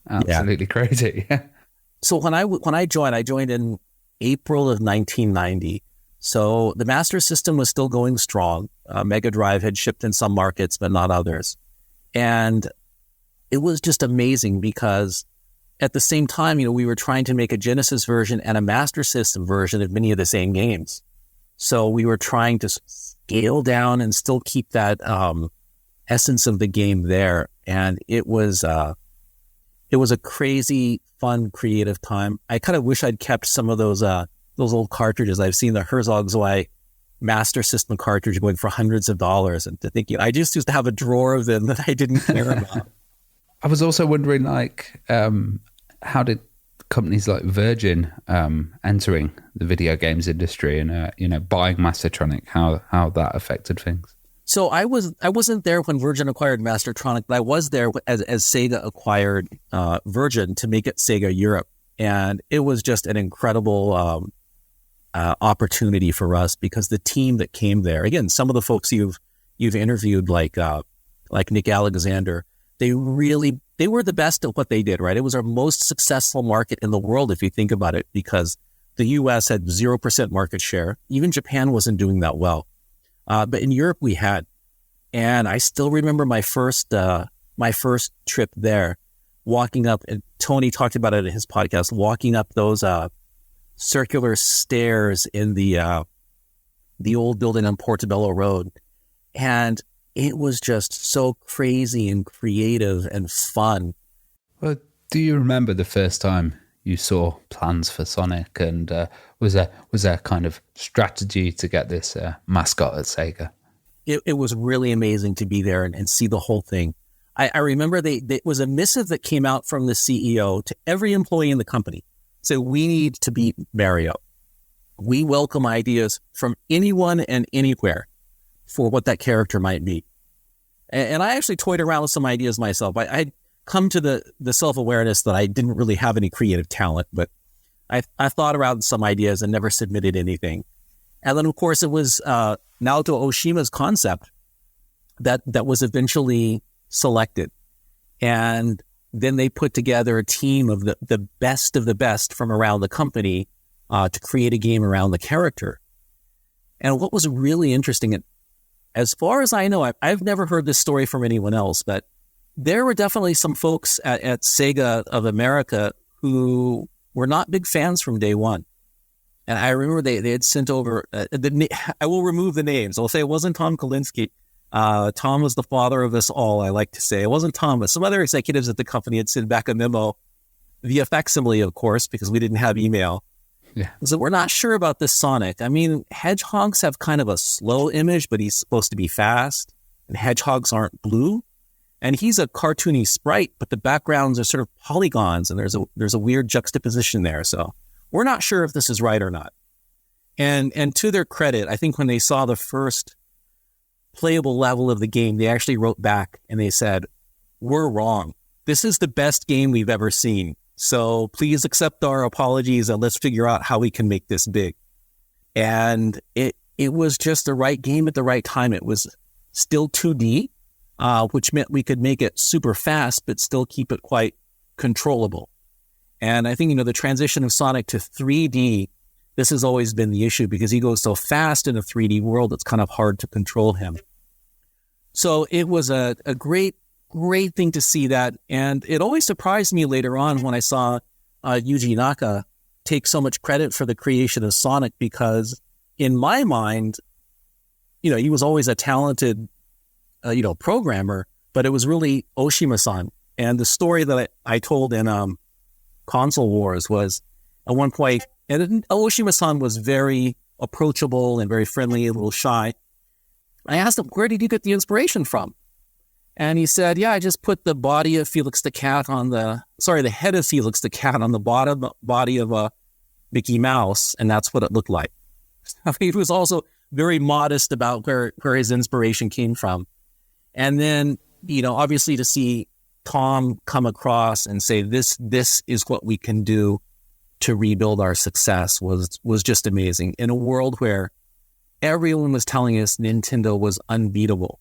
absolutely crazy. So when I joined in April of 1990. So the Master System was still going strong. Mega Drive had shipped in some markets, but not others. And it was just amazing because at the same time, we were trying to make a Genesis version and a Master System version of many of the same games. So we were trying to scale down and still keep that essence of the game there. And it was a crazy, fun, creative time. I kind of wish I'd kept some of those old cartridges. I've seen the Herzog Zwei Master System cartridge going for hundreds of dollars. And to think, I just used to have a drawer of them that I didn't care about. I was also wondering, how did companies like Virgin entering the video games industry and buying Mastertronic, how that affected things? So I wasn't there when Virgin acquired Mastertronic, but I was there as Sega acquired Virgin to make it Sega Europe, and it was just an incredible opportunity for us because the team that came there, again, some of the folks you've interviewed, like Nick Alexander, they were the best at what they did, right? It was our most successful market in the world, if you think about it, because the US had 0% market share. Even Japan wasn't doing that well. But in Europe, we had. And I still remember my first trip there, walking up, and Tony talked about it in his podcast, walking up those circular stairs in the old building on Portobello Road. And it was just so crazy and creative and fun. Well, do you remember the first time you saw plans for Sonic, and was there kind of strategy to get this mascot at Sega? It was really amazing to be there and see the whole thing. I remember it was a missive that came out from the CEO to every employee in the company. So we need to beat Mario. We welcome ideas from anyone and anywhere for what that character might be. And I actually toyed around with some ideas myself. I'd come to the self-awareness that I didn't really have any creative talent, but I thought around some ideas and never submitted anything. And then, of course, it was Naoto Oshima's concept that was eventually selected. And then they put together a team of the best from around the company to create a game around the character. And what was really interesting, as far as I know, I've never heard this story from anyone else, but there were definitely some folks at Sega of America who were not big fans from day one. And I remember they had sent over, I will remove the names. I'll say it wasn't Tom Kalinske. Tom was the father of us all, I like to say. It wasn't Tom, but some other executives at the company had sent back a memo via facsimile, of course, because we didn't have email. Yeah. So we're not sure about this Sonic. I mean, hedgehogs have kind of a slow image, but he's supposed to be fast. And hedgehogs aren't blue. And he's a cartoony sprite, but the backgrounds are sort of polygons, and there's a weird juxtaposition there. So we're not sure if this is right or not. And to their credit, I think when they saw the first playable level of the game, they actually wrote back and they said, "We're wrong. This is the best game we've ever seen. So please accept our apologies and let's figure out how we can make this big." And it was just the right game at the right time. It was still 2D, which meant we could make it super fast, but still keep it quite controllable. And I think, the transition of Sonic to 3D, this has always been the issue because he goes so fast in a 3D world, it's kind of hard to control him. So it was a great thing to see that. And it always surprised me later on when I saw Yuji Naka take so much credit for the creation of Sonic, because in my mind, he was always a talented, programmer, but it was really Oshima-san And the story that I told in Console Wars was at one point, and Aoshima-san was very approachable and very friendly, a little shy. I asked him, where did you get the inspiration from? And he said, yeah, I just put the body of Felix the Cat the head of Felix the Cat on the body of Mickey Mouse, and that's what it looked like. He was also very modest about where his inspiration came from. And then, obviously to see Tom come across and say, this is what we can do to rebuild our success was just amazing. In a world where everyone was telling us Nintendo was unbeatable,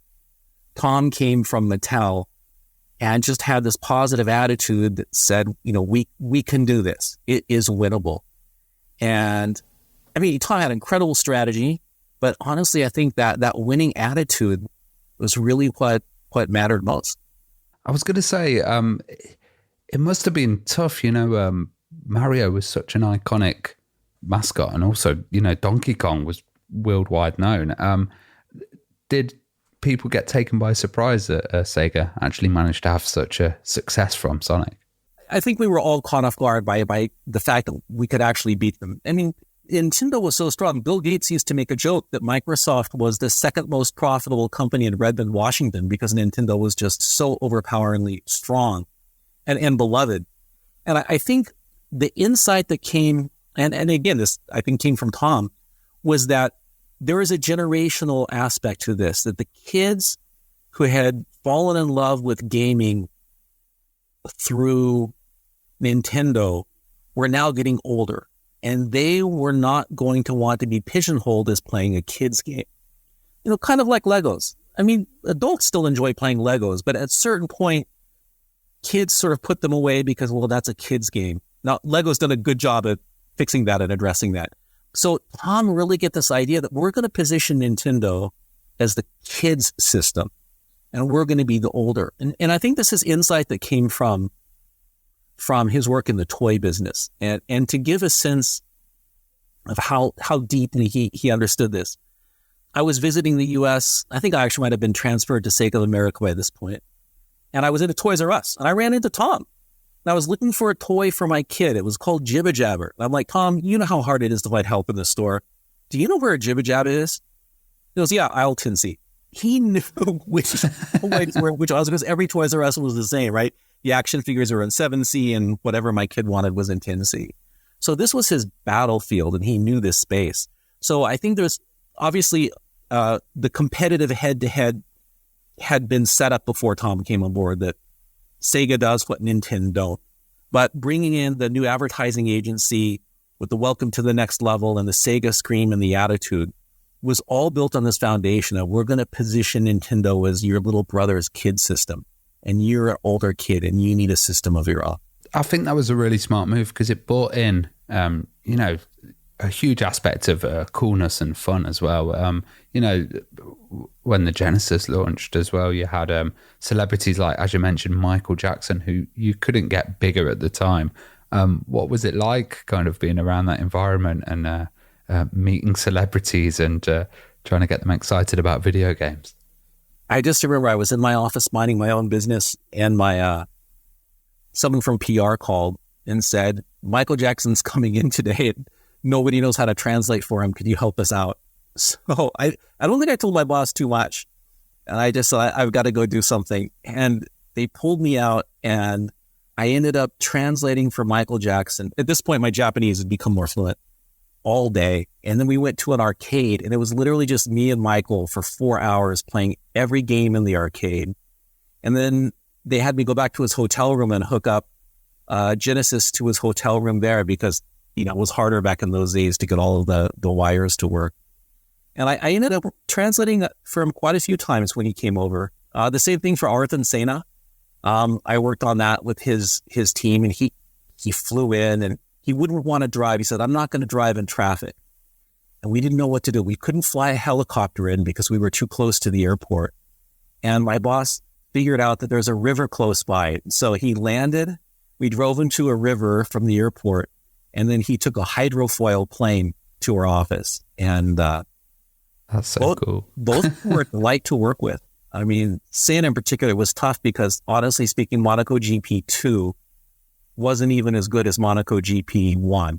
Tom came from Mattel and just had this positive attitude that said, we can do this. It is winnable. And I mean, Tom had incredible strategy, but honestly, I think that winning attitude was really what mattered most. I was going to say, it must have been tough, Mario was such an iconic mascot, and also, Donkey Kong was worldwide known. Did people get taken by surprise that Sega actually managed to have such a success from Sonic? I think we were all caught off guard by the fact that we could actually beat them. I mean, Nintendo was so strong. Bill Gates used to make a joke that Microsoft was the second most profitable company in Redmond, Washington, because Nintendo was just so overpoweringly strong and beloved. And I think the insight that came, and again, this I think came from Tom, was that there is a generational aspect to this, that the kids who had fallen in love with gaming through Nintendo were now getting older, and they were not going to want to be pigeonholed as playing a kid's game. Kind of like Legos. I mean, adults still enjoy playing Legos, but at a certain point, kids sort of put them away because, well, that's a kid's game. Now, Lego's done a good job at fixing that and addressing that. So Tom really get this idea that we're going to position Nintendo as the kids' system, and we're going to be the older. And I think this is insight that came from his work in the toy business. And to give a sense of how deeply he understood this, I was visiting the U.S. I think I actually might have been transferred to Sega of America by this point. And I was in a Toys R Us, and I ran into Tom. And I was looking for a toy for my kid. It was called Jibba Jabber. And I'm like, Tom, you know how hard it is to find help in the store. Do you know where a Jibba Jabber is? He goes, yeah, aisle 10C. He knew which aisles, because every Toys R Us was the same, right? The action figures were in 7C, and whatever my kid wanted was in 10C. So this was his battlefield, and he knew this space. So I think there's obviously the competitive head-to-head had been set up before Tom came on board, that Sega does what Nintendo don't. But bringing in the new advertising agency with the welcome to the next level and the Sega scream and the attitude was all built on this foundation of, we're going to position Nintendo as your little brother's kid system, and you're an older kid and you need a system of your own. I think that was a really smart move, because it brought in, a huge aspect of coolness and fun as well. When the Genesis launched as well, you had celebrities like, as you mentioned, Michael Jackson, who you couldn't get bigger at the time. What was it like kind of being around that environment and meeting celebrities and trying to get them excited about video games? I just remember I was in my office minding my own business, and my someone from PR called and said, Michael Jackson's coming in today. Nobody knows how to translate for him. Could you help us out? So I don't think I told my boss too much. And I just thought, I've got to go do something. And they pulled me out, and I ended up translating for Michael Jackson. At this point, my Japanese had become more fluent all day. And then we went to an arcade, and it was literally just me and Michael for 4 hours playing every game in the arcade. And then they had me go back to his hotel room and hook up Genesis to his hotel room there, because it was harder back in those days to get all of the wires to work. And I ended up translating for him quite a few times when he came over. The same thing for Arth and Sena. I worked on that with his team, and he flew in, and he wouldn't want to drive. He said, I'm not going to drive in traffic. And we didn't know what to do. We couldn't fly a helicopter in because we were too close to the airport. And my boss figured out that there's a river close by. So he landed. We drove him to a river from the airport. And then he took a hydrofoil plane to our office. And that's so cool. Both were light to work with. I mean, Santa in particular was tough because, honestly speaking, Monaco GP2 wasn't even as good as Monaco GP1.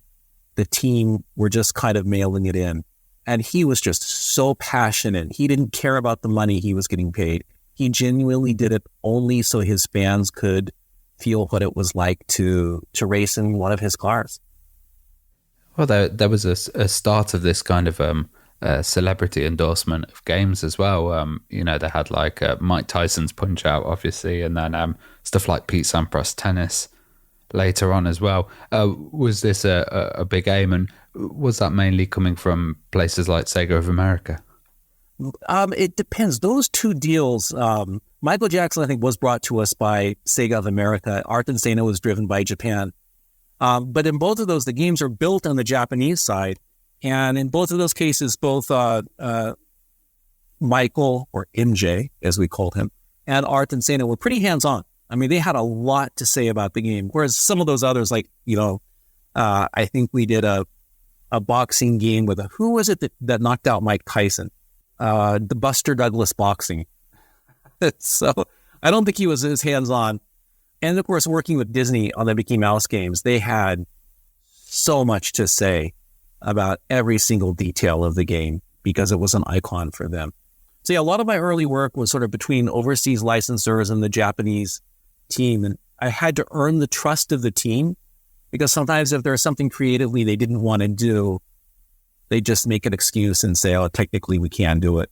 The team were just kind of mailing it in. And he was just so passionate. He didn't care about the money he was getting paid. He genuinely did it only so his fans could feel what it was like to race in one of his cars. Well, there was a start of this kind of celebrity endorsement of games as well. You know, they had like Mike Tyson's Punch-Out, obviously, and then stuff like Pete Sampras tennis later on as well. Was this a big aim, and was that mainly coming from places like Sega of America? It depends. Those two deals, Michael Jackson, I think, was brought to us by Sega of America. Art and Sena was driven by Japan. But in both of those, the games are built on the Japanese side. And in both of those cases, both Michael, or MJ, as we called him, and Art and Sena were pretty hands-on. I mean, they had a lot to say about the game. Whereas some of those others, like, I think we did a boxing game with who was it that knocked out Mike Tyson? The Buster Douglas boxing. So I don't think he was as hands-on. And of course, working with Disney on the Mickey Mouse games, they had so much to say about every single detail of the game because it was an icon for them. So yeah, a lot of my early work was sort of between overseas licensors and the Japanese team. And I had to earn the trust of the team because sometimes if there's something creatively they didn't want to do, they just make an excuse and say, oh, technically we can't do it.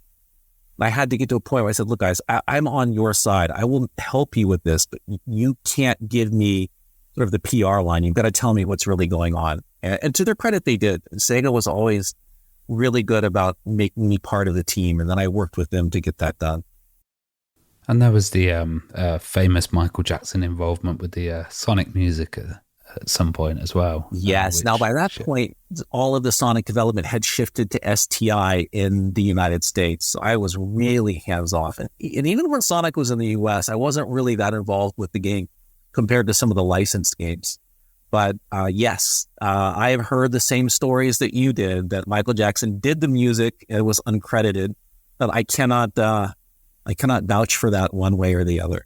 I had to get to a point where I said, look, guys, I'm on your side. I will help you with this, but you can't give me sort of the PR line. You've got to tell me what's really going on. And to their credit, they did. Sega was always really good about making me part of the team. And then I worked with them to get that done. And there was the famous Michael Jackson involvement with the Sonic music at some point as well. Yes. Now, by that point, all of the Sonic development had shifted to STI in the United States. So I was really hands-off. And even when Sonic was in the US, I wasn't really that involved with the game compared to some of the licensed games. But yes, I have heard the same stories that you did, that Michael Jackson did the music. It was uncredited. But I cannot vouch for that one way or the other.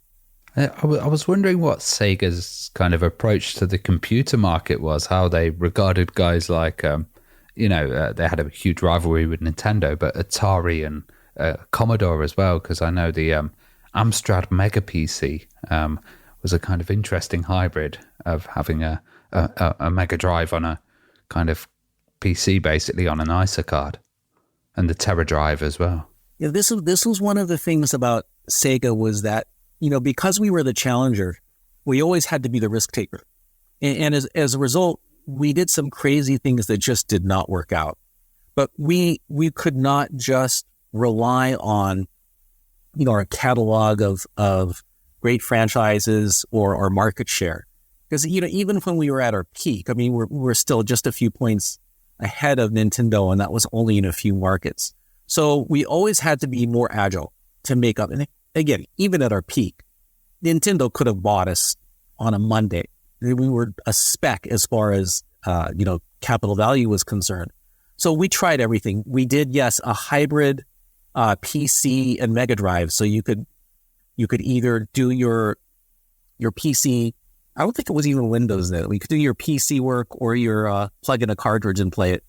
I was wondering what Sega's kind of approach to the computer market was, how they regarded guys like, they had a huge rivalry with Nintendo, but Atari and Commodore as well, because I know the Amstrad Mega PC was a kind of interesting hybrid of having a Mega Drive on a kind of PC, basically on an ISA card, and the Terra Drive as well. Yeah, this was one of the things about Sega was that, because we were the challenger, we always had to be the risk taker. And as a result, we did some crazy things that just did not work out. But we could not just rely on, our catalog of great franchises or our market share. Because, even when we were at our peak, I mean, we're still just a few points ahead of Nintendo, and that was only in a few markets. So we always had to be more agile to make up. And again, even at our peak, Nintendo could have bought us on a Monday. We were a speck as far as, capital value was concerned. So we tried everything. We did, yes, a hybrid PC and Mega Drive. So you could either do your PC. I don't think it was even Windows then. We could do your PC work or your plug in a cartridge and play it.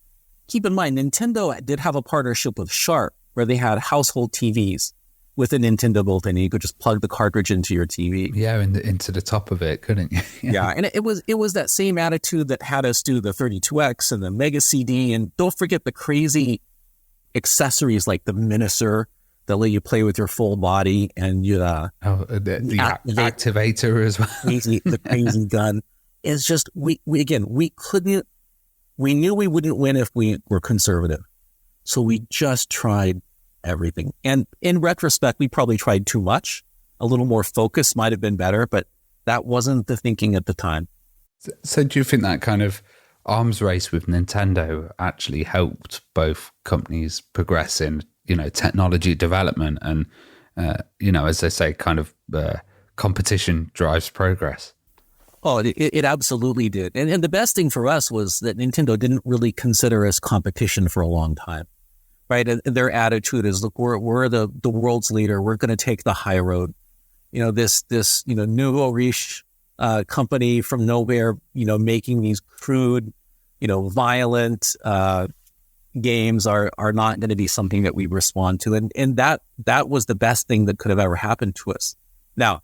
Keep in mind, Nintendo did have a partnership with Sharp where they had household TVs with a Nintendo built in. You could just plug the cartridge into your TV. Yeah, into the top of it, couldn't you? Yeah, and it was that same attitude that had us do the 32X and the Mega CD. And don't forget the crazy accessories like the Reminiscer that let you play with your full body and the activator as well. The crazy gun. It's just, we knew we wouldn't win if we were conservative. So we just tried everything. And in retrospect, we probably tried too much. A little more focus might have been better, but that wasn't the thinking at the time. So do you think that kind of arms race with Nintendo actually helped both companies progress in, technology development and, as they say, kind of competition drives progress? Oh, it absolutely did. And the best thing for us was that Nintendo didn't really consider us competition for a long time. right? And their attitude is, look, we're the world's leader. We're going to take the high road. This nouveau riche company from nowhere, making these crude, violent games are not going to be something that we respond to. And that was the best thing that could have ever happened to us. Now,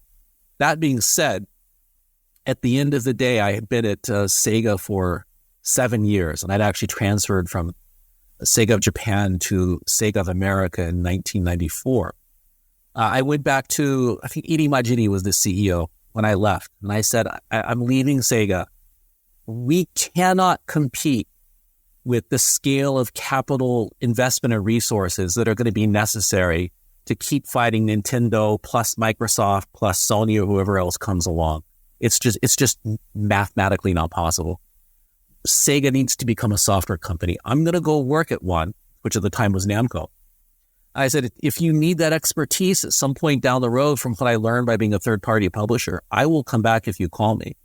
that being said, at the end of the day, I had been at Sega for 7 years, and I'd actually transferred from Sega of Japan to Sega of America in 1994. I went back to, I think Iri Majiri was the CEO when I left, and I said, I'm leaving Sega. We cannot compete with the scale of capital investment and resources that are going to be necessary to keep fighting Nintendo plus Microsoft plus Sony or whoever else comes along. It's just mathematically not possible. Sega needs to become a software company. I'm going to go work at one, which at the time was Namco. I said, if you need that expertise at some point down the road from what I learned by being a third-party publisher, I will come back if you call me.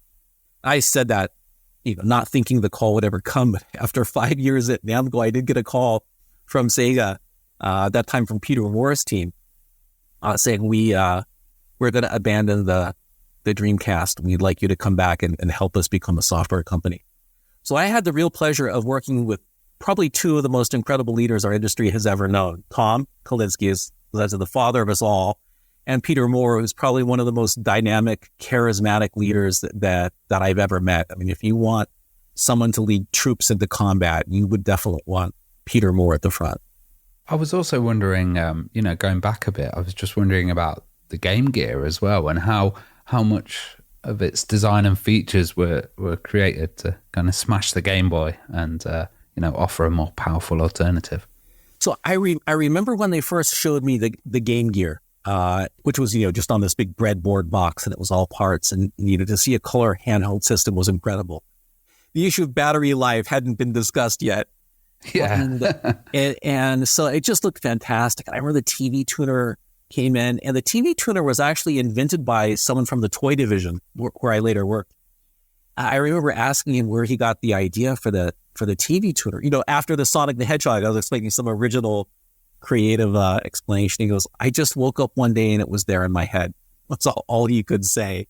I said that, not thinking the call would ever come. But after 5 years at Namco, I did get a call from Sega, that time from Peter Moore's team, saying we're going to abandon the Dreamcast. We'd like you to come back and help us become a software company. So I had the real pleasure of working with probably two of the most incredible leaders our industry has ever known. Tom Kalinske is the father of us all, and Peter Moore, who's probably one of the most dynamic, charismatic leaders that I've ever met. I mean, if you want someone to lead troops into combat, you would definitely want Peter Moore at the front. I was also wondering, going back a bit, I was just wondering about the Game Gear as well, and how much of its design and features were created to kind of smash the Game Boy and offer a more powerful alternative. So I remember when they first showed me the Game Gear, which was just on this big breadboard box, and it was all parts, and to see a color handheld system was incredible. The issue of battery life hadn't been discussed yet. Yeah, and so it just looked fantastic. I remember the TV tuner came in, and the TV tuner was actually invented by someone from the toy division where I later worked. I remember asking him where he got the idea for the TV tuner. After the Sonic the Hedgehog, I was expecting some original creative explanation. He goes, I just woke up one day and it was there in my head. That's all he could say.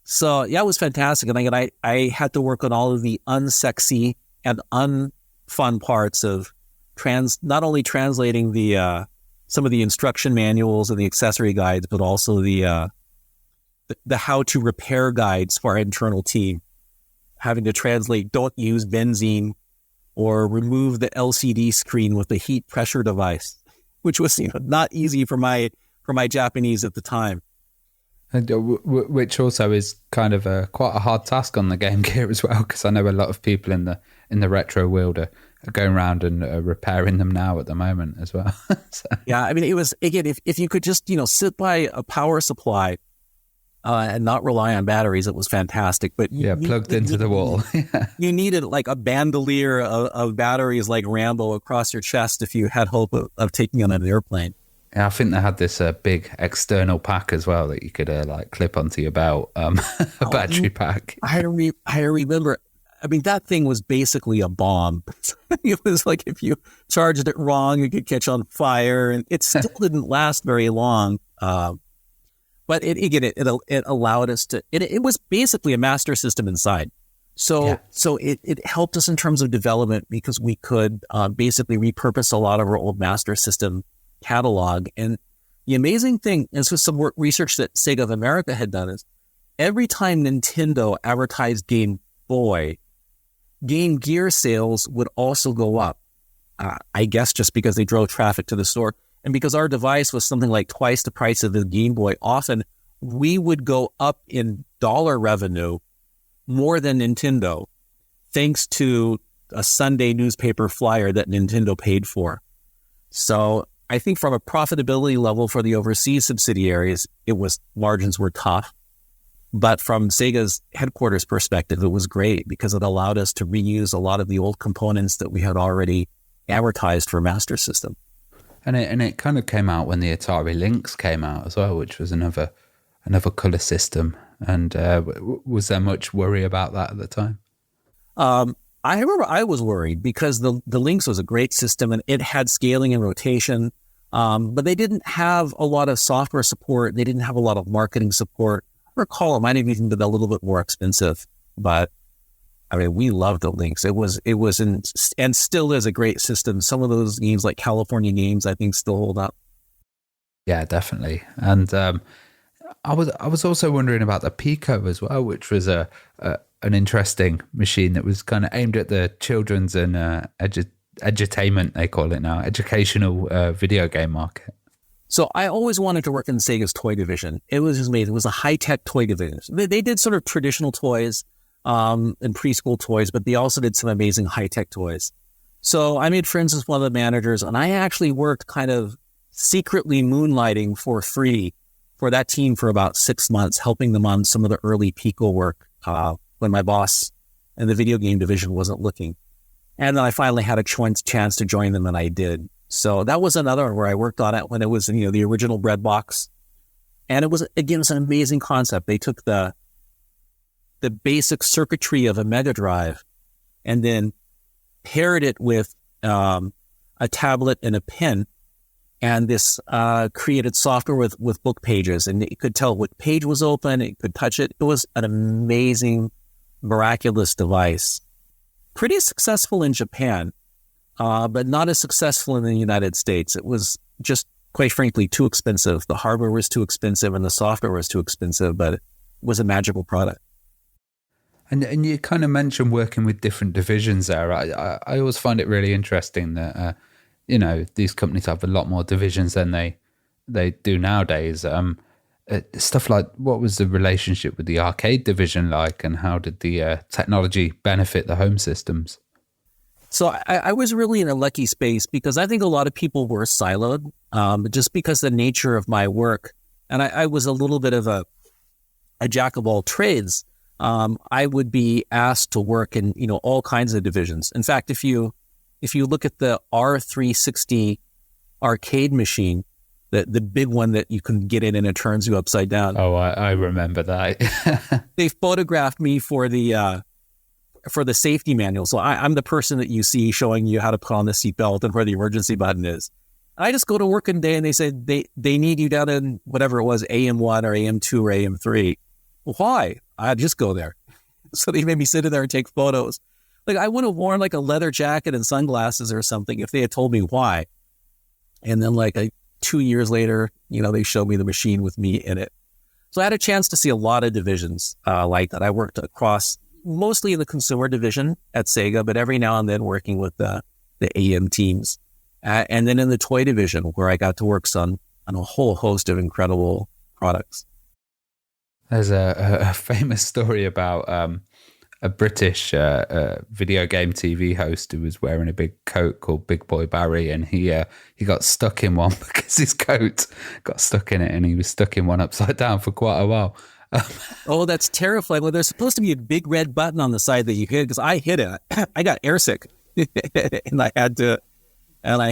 So yeah, it was fantastic. And I had to work on all of the unsexy and unfun parts of not only translating the some of the instruction manuals and the accessory guides, but also the how to repair guides for our internal team. Having to translate, don't use benzene, or remove the LCD screen with the heat pressure device, which was not easy for my Japanese at the time. And, which also is kind of quite a hard task on the Game Gear as well, because I know a lot of people in the retro world are going around and repairing them now at the moment as well. So. Yeah, I mean, it was, again, if you could just sit by a power supply and not rely on batteries, it was fantastic. But plugged into the wall. You needed like a bandolier of batteries like Rambo across your chest if you had hope of taking on an airplane. Yeah, I think they had this big external pack as well that you could clip onto your belt, a battery pack. I remember. I mean, that thing was basically a bomb. It was like if you charged it wrong, it could catch on fire, and it still didn't last very long. But it allowed us to. It was basically a master system inside. So it helped us in terms of development because we could basically repurpose a lot of our old master system catalog. And the amazing thing, and this was some research that Sega of America had done, is every time Nintendo advertised Game Boy, Game Gear sales would also go up. I guess just because they drove traffic to the store. And because our device was something like twice the price of the Game Boy, often we would go up in dollar revenue more than Nintendo, thanks to a Sunday newspaper flyer that Nintendo paid for. So I think from a profitability level for the overseas subsidiaries, margins were tough. But from Sega's headquarters perspective, it was great because it allowed us to reuse a lot of the old components that we had already advertised for Master System. And it kind of came out when the Atari Lynx came out as well, which was another color system. And was there much worry about that at the time? I remember I was worried because the Lynx was a great system and it had scaling and rotation, but they didn't have a lot of software support. They didn't have a lot of marketing support. I recall it might have even been a little bit more expensive, but I mean, we loved the Lynx. And still is a great system. Some of those games like California games, I think still hold up. Yeah, definitely. And I was also wondering about the Pico as well, which was an interesting machine that was kind of aimed at the children's and edutainment, they call it now, educational video game market. So I always wanted to work in Sega's toy division. It was just made. It was a high-tech toy division. They did sort of traditional toys and preschool toys, but they also did some amazing high-tech toys. So I made friends with one of the managers, and I actually worked kind of secretly moonlighting for free for that team for about 6 months, helping them on some of the early Pico work when my boss in the video game division wasn't looking. And then I finally had a chance to join them, and I did. So that was another one where I worked on it when it was, the original bread box. And it was an amazing concept. They took the basic circuitry of a Mega Drive and then paired it with a tablet and a pen. And this created software with book pages, and it could tell what page was open. It could touch it. It was an amazing, miraculous device. Pretty successful in Japan, but not as successful in the United States. It was just, quite frankly, too expensive. The hardware was too expensive and the software was too expensive, but it was a magical product. And you kind of mentioned working with different divisions there. I always find it really interesting that, these companies have a lot more divisions than they do nowadays. Stuff like, what was the relationship with the arcade division like, and how did the technology benefit the home systems? So I was really in a lucky space because I think a lot of people were siloed just because the nature of my work. And I was a little bit of a jack of all trades. I would be asked to work in, all kinds of divisions. In fact, if you look at the R360 arcade machine, the big one that you can get in and it turns you upside down. Oh, I remember that. They photographed me for the safety manual. So I'm the person that you see showing you how to put on the seatbelt and where the emergency button is. I just go to work one day and they said they need you down in whatever it was, AM1 or AM2 or AM3. Why? I'd just go there. So they made me sit in there and take photos. Like, I would have worn like a leather jacket and sunglasses or something if they had told me why. And then 2 years later, they showed me the machine with me in it. So I had a chance to see a lot of divisions like that. I worked across mostly in the consumer division at Sega, but every now and then working with the AM teams. And then in the toy division, where I got to work on a whole host of incredible products. There's a famous story about a British video game TV host who was wearing a big coat called Big Boy Barry, and he got stuck in one because his coat got stuck in it, and he was stuck in one upside down for quite a while. Oh, that's terrifying. Well, there's supposed to be a big red button on the side that you hit, because I hit it. I got airsick, and I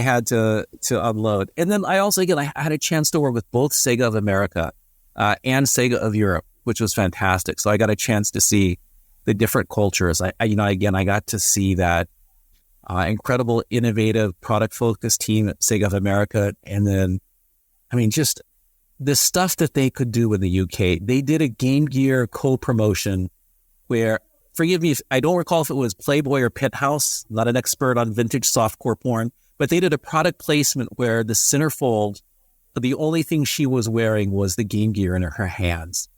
had to unload. And then I also, I had a chance to work with both Sega of America and Sega of Europe, which was fantastic. So I got a chance to see the different cultures. I got to see that incredible, innovative, product-focused team at Sega of America. And then, just the stuff that they could do in the UK. They did a Game Gear co-promotion where, forgive me, I don't recall if it was Playboy or Penthouse, not an expert on vintage softcore porn, but they did a product placement where the centerfold, the only thing she was wearing was the Game Gear in her hands,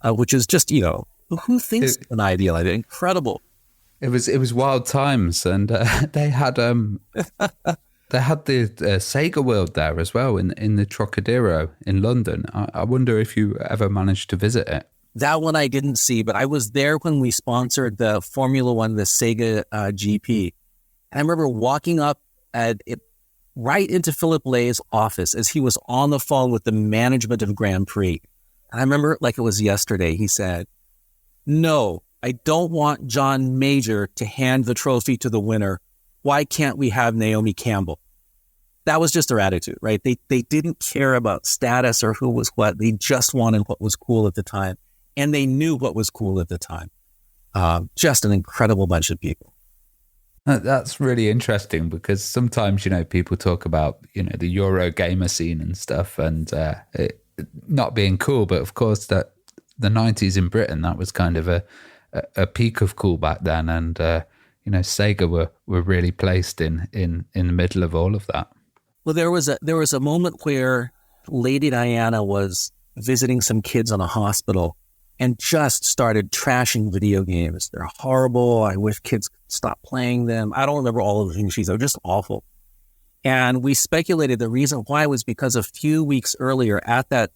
which is just, who thinks an idea like that? Incredible. It was wild times, and they had the Sega World there as well in the Trocadero in London. I wonder if you ever managed to visit it. That one I didn't see, but I was there when we sponsored the Formula One, the Sega GP. And I remember walking up right into Philip Lay's office as he was on the phone with the management of Grand Prix. And I remember it like it was yesterday. He said, "No, I don't want John Major to hand the trophy to the winner. Why can't we have Naomi Campbell?" That was just their attitude, right? They didn't care about status or who was what. They just wanted what was cool at the time. And they knew what was cool at the time. Just an incredible bunch of people. That's really interesting because sometimes, people talk about, the Euro gamer scene and stuff and it not being cool. But of course, that the 90s in Britain, that was kind of a peak of cool back then. And, Sega were really placed in the middle of all of that. Well, there was a moment where Lady Diana was visiting some kids in a hospital and just started trashing video games. They're horrible. I wish kids could stop playing them. I don't remember all of the things she said. They're just awful. And we speculated the reason why was because a few weeks earlier at that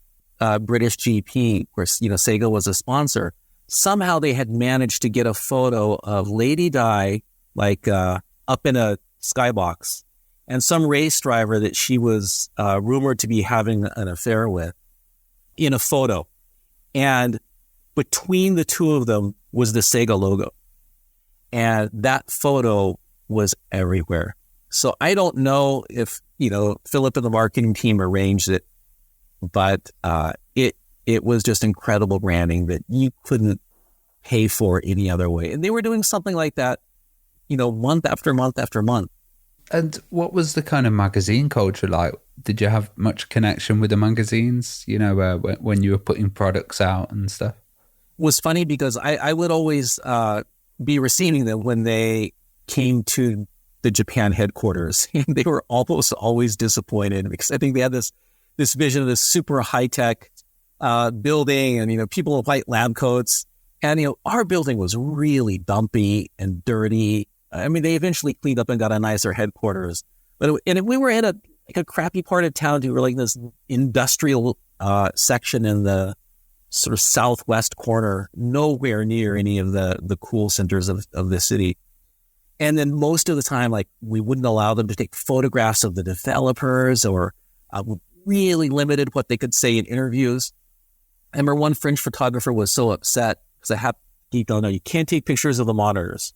British GP, where Sega was a sponsor, somehow they had managed to get a photo of Lady Di up in a skybox and some race driver that she was rumored to be having an affair with in a photo. And between the two of them was the Sega logo. And that photo was everywhere. So I don't know if, Philip and the marketing team arranged it, but it was just incredible branding that you couldn't pay for any other way. And they were doing something like that, month after month after month. And what was the kind of magazine culture like? Did you have much connection with the magazines, when you were putting products out and stuff? It was funny because I would always be receiving them when they came to the Japan headquarters. And they were almost always disappointed because I think they had this vision of this super high-tech building and, people in white lab coats. And, our building was really dumpy and dirty. I mean, they eventually cleaned up and got a nicer headquarters. But we were in a crappy part of town too. We're like this industrial section in the sort of southwest corner, nowhere near any of the cool centers of the city. And then most of the time, we wouldn't allow them to take photographs of the developers or really limited what they could say in interviews. I remember one French photographer was so upset because you can't take pictures of the monitors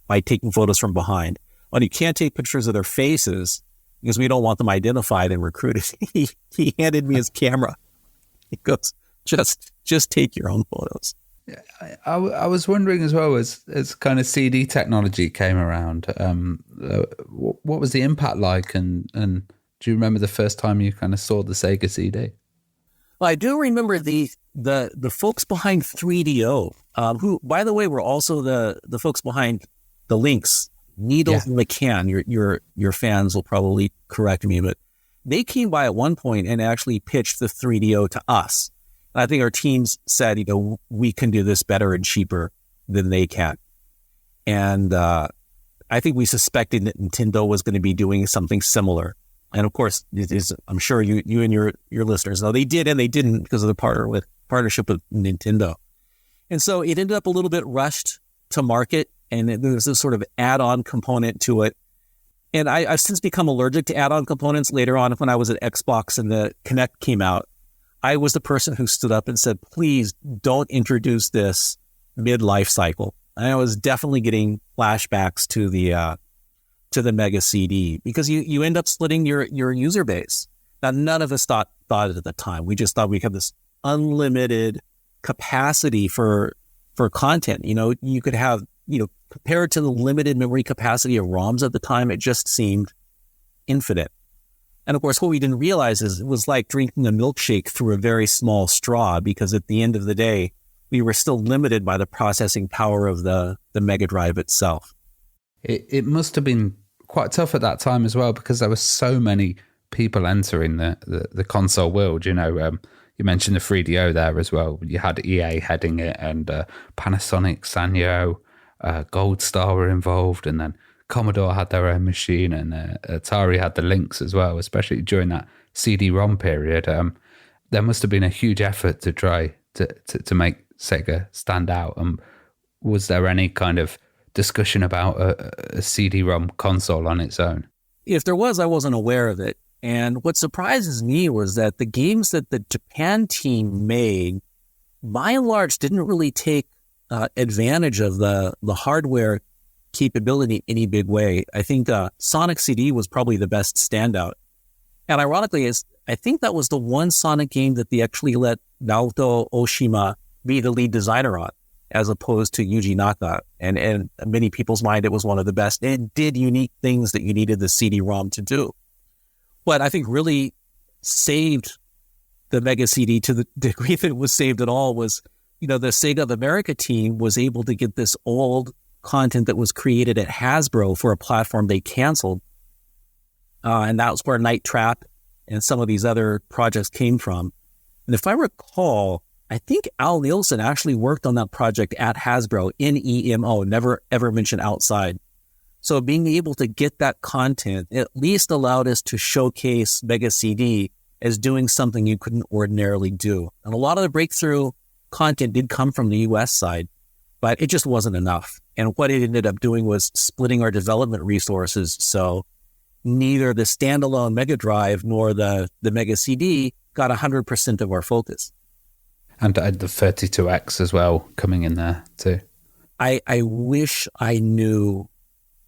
by taking photos from behind. Well, you can't take pictures of their faces because we don't want them identified and recruited. He handed me his camera. He goes, just take your own photos. I was wondering as well, as kind of CD technology came around, what was the impact like? And do you remember the first time you kind of saw the Sega CD? Well, I do remember the folks behind 3DO, who, by the way, were also the folks behind the Lynx, Needles in the Can. Your fans will probably correct me, but they came by at one point and actually pitched the 3DO to us. And I think our teams said, we can do this better and cheaper than they can. And I think we suspected that Nintendo was going to be doing something similar. And of course, I'm sure you and your listeners know they did and they didn't because of the partnership with Nintendo. And so it ended up a little bit rushed to market, and there's this sort of add-on component to it. And I've since become allergic to add-on components. Later on, when I was at Xbox and the Kinect came out, I was the person who stood up and said, please don't introduce this mid-life cycle. And I was definitely getting flashbacks to the Mega CD because you end up splitting your user base. Now, none of us thought it at the time. We just thought we had this unlimited capacity for content. You could have, compared to the limited memory capacity of ROMs at the time, it just seemed infinite. And of course, what we didn't realize is it was like drinking a milkshake through a very small straw, because at the end of the day, we were still limited by the processing power of the Mega Drive itself. It must have been quite tough at that time as well, because there were so many people entering the console world. You mentioned the 3DO there as well. You had EA heading it, and Panasonic, Sanyo, Gold Star were involved, and then Commodore had their own machine, and Atari had the Lynx as well, especially during that CD-ROM period. There must have been a huge effort to try to make Sega stand out. Was there any kind of discussion about a CD-ROM console on its own? If there was, I wasn't aware of it. And what surprises me was that the games that the Japan team made, by and large, didn't really take advantage of the hardware capability in any big way. I think Sonic CD was probably the best standout. And ironically, I think that was the one Sonic game that they actually let Naoto Oshima be the lead designer on. as opposed to Yuji Naka. And in many people's mind, it was one of the best. It did unique things that you needed the CD-ROM to do. What I think really saved the Mega CD to the degree that it was saved at all was, the Sega of America team was able to get this old content that was created at Hasbro for a platform they canceled. And that was where Night Trap and some of these other projects came from. And if I recall, I think Al Nielsen actually worked on that project at Hasbro in EMO, never ever mentioned outside. So being able to get that content at least allowed us to showcase Mega CD as doing something you couldn't ordinarily do. And a lot of the breakthrough content did come from the US side, but it just wasn't enough. And what it ended up doing was splitting our development resources. So neither the standalone Mega Drive nor the Mega CD got 100% of our focus. And I had the 32X as well coming in there too. I wish I knew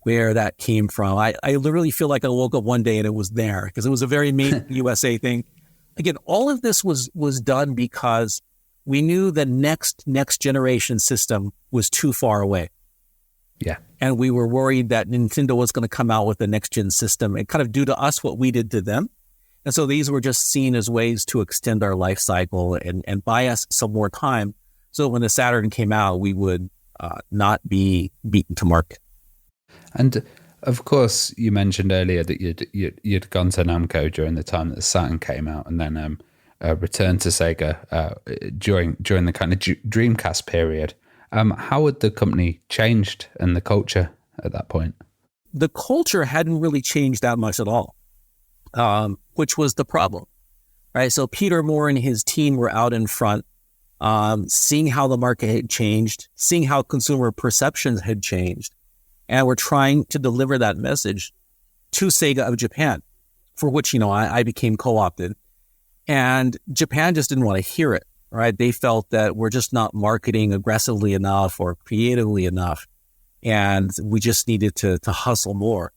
where that came from. I literally feel like I woke up one day and it was there because it was a very main USA thing. Again, all of this was done because we knew the next generation system was too far away. Yeah. And we were worried that Nintendo was going to come out with the next gen system and kind of do to us what we did to them. And so these were just seen as ways to extend our life cycle and buy us some more time. So when the Saturn came out, we would not be beaten to market. And of course, you mentioned earlier that you'd gone to Namco during the time that the Saturn came out, and then returned to Sega during the kind of Dreamcast period. How had the company changed and the culture at that point? The culture hadn't really changed that much at all, which was the problem, right? So Peter Moore and his team were out in front, seeing how the market had changed, seeing how consumer perceptions had changed, and we're trying to deliver that message to Sega of Japan, for which, I became co-opted. And Japan just didn't want to hear it, right? They felt that we're just not marketing aggressively enough or creatively enough, and we just needed to hustle more.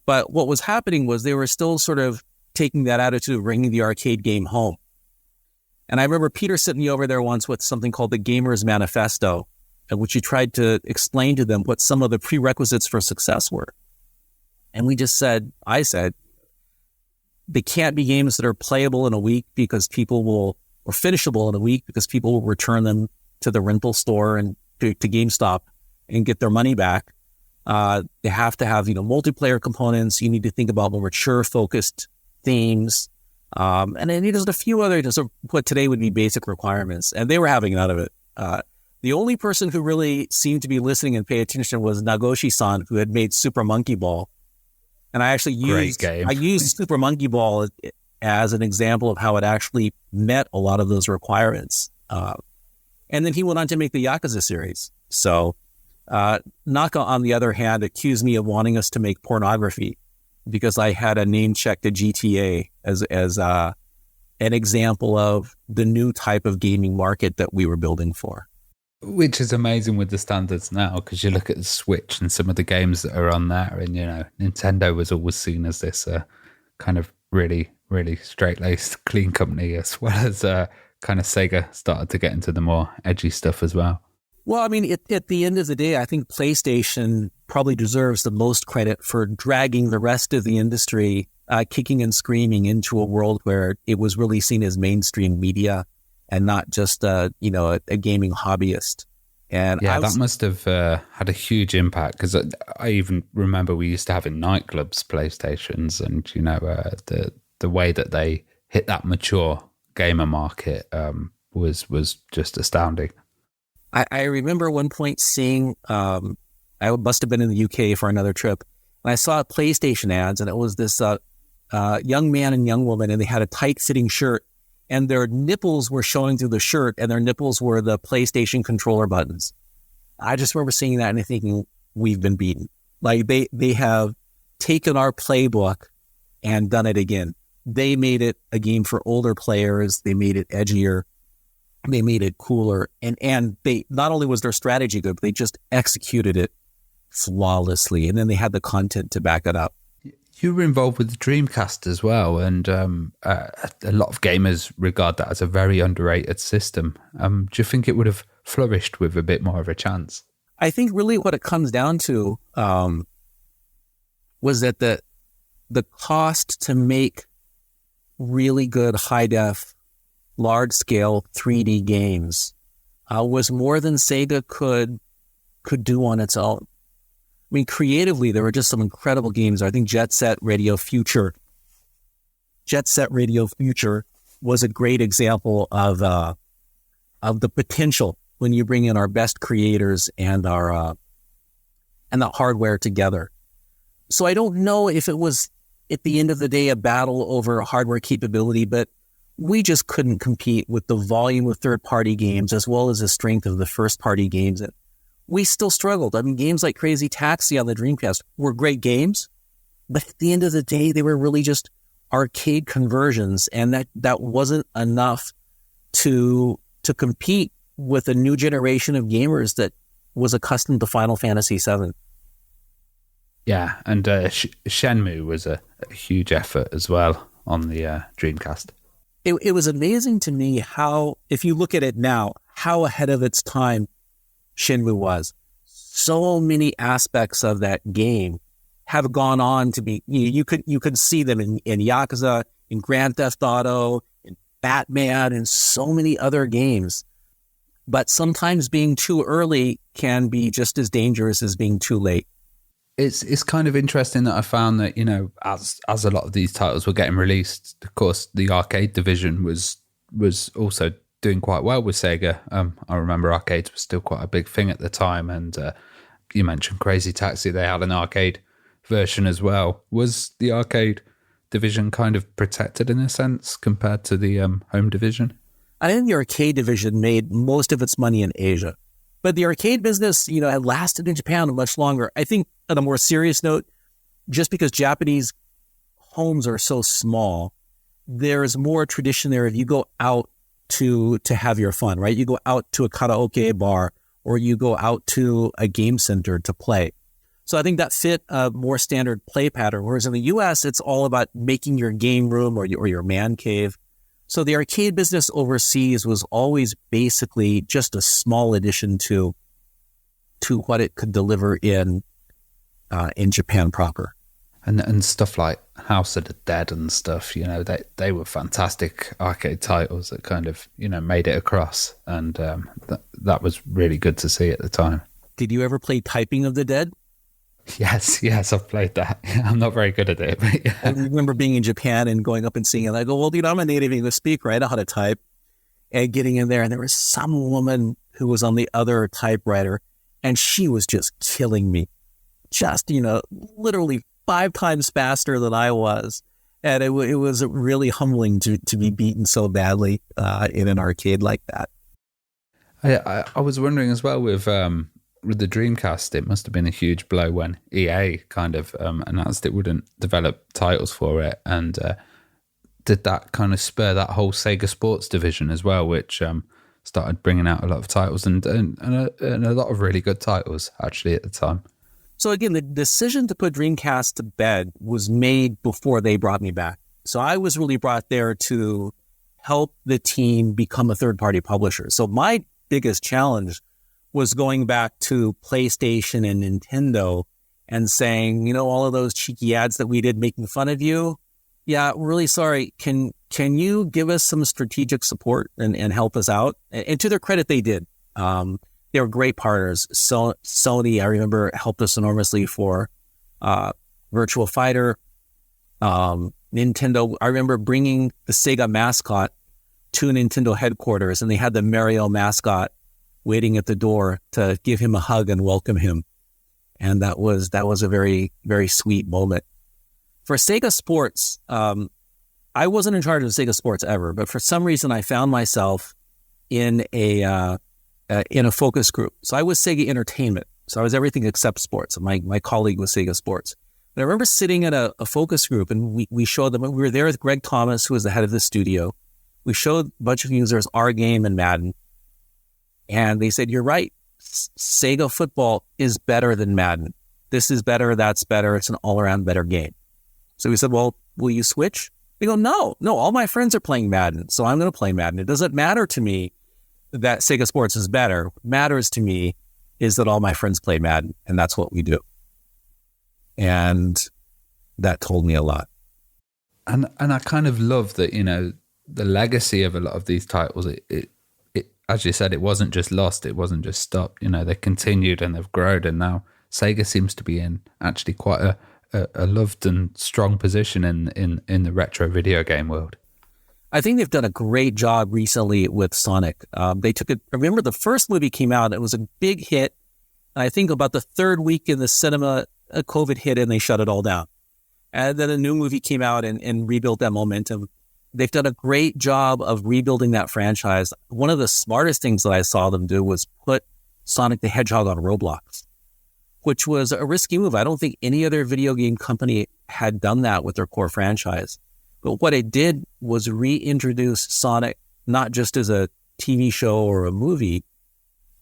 But what was happening was they were still sort of taking that attitude of bringing the arcade game home. And I remember Peter sitting me over there once with something called the Gamer's Manifesto, in which he tried to explain to them what some of the prerequisites for success were. And I said, they can't be games that are playable in a week because or finishable in a week because people will return them to the rental store and to GameStop and get their money back. They have to have, multiplayer components. You need to think about more mature focused themes. And then there's a few other, just what today would be basic requirements. And they were having none of it. The only person who really seemed to be listening and pay attention was Nagoshi-san, who had made Super Monkey Ball. And I actually used Super Monkey Ball as an example of how it actually met a lot of those requirements. And then he went on to make the Yakuza series. So Naka, on the other hand, accused me of wanting us to make pornography because I had a name check to GTA as an example of the new type of gaming market that we were building for. Which is amazing with the standards now, because you look at the Switch and some of the games that are on there, and Nintendo was always seen as this kind of really, really straight-laced, clean company, as well as kind of Sega started to get into the more edgy stuff as well. Well, I mean, at the end of the day, I think PlayStation probably deserves the most credit for dragging the rest of the industry kicking and screaming into a world where it was really seen as mainstream media and not just a gaming hobbyist. And yeah, that must have had a huge impact, because I even remember we used to have in nightclubs PlayStations, and the way that they hit that mature gamer market was just astounding. I remember one point seeing, I must have been in the UK for another trip, and I saw PlayStation ads, and it was this young man and young woman, and they had a tight-fitting shirt, and their nipples were showing through the shirt, and their nipples were the PlayStation controller buttons. I just remember seeing that and thinking, we've been beaten. Like, they have taken our playbook and done it again. They made it a game for older players. They made it edgier. They made it cooler. And they, not only was their strategy good, but they just executed it flawlessly. And then they had the content to back it up. You were involved with the Dreamcast as well, and a lot of gamers regard that as a very underrated system. Do you think it would have flourished with a bit more of a chance. I think really what it comes down to was that the cost to make really good high-def, large-scale 3D games was more than Sega could do on its own. I mean, creatively, there were just some incredible games. I think Jet Set Radio Future was a great example of the potential when you bring in our best creators and the hardware together. So I don't know if it was at the end of the day a battle over hardware capability, but we just couldn't compete with the volume of third-party games as well as the strength of the first-party games. And we still struggled. I mean, games like Crazy Taxi on the Dreamcast were great games, but at the end of the day, they were really just arcade conversions, and that wasn't enough to compete with a new generation of gamers that was accustomed to Final Fantasy VII. Yeah, and Shenmue was a huge effort as well on the Dreamcast. It was amazing to me how, if you look at it now, how ahead of its time Shenmue was. So many aspects of that game have gone on to be, you could see them in Yakuza, in Grand Theft Auto, in Batman, and so many other games. But sometimes being too early can be just as dangerous as being too late. It's kind of interesting that I found that, as a lot of these titles were getting released, of course, the arcade division was also doing quite well with Sega. I remember arcades was still quite a big thing at the time, and you mentioned Crazy Taxi, they had an arcade version as well. Was the arcade division kind of protected in a sense compared to the home division? I think the arcade division made most of its money in Asia. But the arcade business, had lasted in Japan much longer. I think on a more serious note, just because Japanese homes are so small, there's more tradition there if you go out to have your fun, right? You go out to a karaoke bar or you go out to a game center to play. So I think that fit a more standard play pattern. Whereas in the US, it's all about making your game room or your man cave. So the arcade business overseas was always basically just a small addition to what it could deliver in Japan proper. And stuff like House of the Dead and stuff, they were fantastic arcade titles that kind of, made it across. And that was really good to see at the time. Did you ever play Typing of the Dead? Yes, I've played that. I'm not very good at it. But yeah. I remember being in Japan and going up and seeing it. And I go, well, I'm a native English speaker. I know how to type. And getting in there, and there was some woman who was on the other typewriter, and she was just killing me. Just, literally 5 times faster than I was. And it was really humbling to be beaten so badly in an arcade like that. I was wondering as well with the Dreamcast, it must have been a huge blow when EA kind of announced it wouldn't develop titles for it. And did that kind of spur that whole Sega Sports division as well, which started bringing out a lot of titles and a lot of really good titles actually at the time. So again, the decision to put Dreamcast to bed was made before they brought me back. So I was really brought there to help the team become a third-party publisher. So my biggest challenge was going back to PlayStation and Nintendo and saying, all of those cheeky ads that we did making fun of you, yeah, we're really sorry. Can you give us some strategic support and help us out? And to their credit, they did. They were great partners. So Sony, I remember, helped us enormously for Virtua Fighter. Nintendo, I remember bringing the Sega mascot to Nintendo headquarters, and they had the Mario mascot waiting at the door to give him a hug and welcome him. And that was a very, very sweet moment. For Sega Sports, I wasn't in charge of Sega Sports ever, but for some reason I found myself in a focus group. So I was Sega Entertainment. So I was everything except sports. My colleague was Sega Sports. And I remember sitting at a focus group, and we showed them, we were there with Greg Thomas, who was the head of the studio. We showed a bunch of users our game and Madden. And they said, you're right. Sega football is better than Madden. This is better. That's better. It's an all-around better game. So we said, well, will you switch? They go, no, all my friends are playing Madden, so I'm going to play Madden. It doesn't matter to me that Sega Sports is better. What matters to me is that all my friends play Madden, and that's what we do. And that told me a lot. And I kind of love that, the legacy of a lot of these titles, it as you said, it wasn't just lost, it wasn't just stopped. They continued and they've grown, and now Sega seems to be in actually quite a loved and strong position in the retro video game world. I think they've done a great job recently with Sonic. Remember the first movie came out, it was a big hit. I think about the third week in the cinema, COVID hit and they shut it all down. And then a new movie came out and rebuilt that momentum. They've done a great job of rebuilding that franchise. One of the smartest things that I saw them do was put Sonic the Hedgehog on Roblox, which was a risky move. I don't think any other video game company had done that with their core franchise. But what it did was reintroduce Sonic, not just as a TV show or a movie,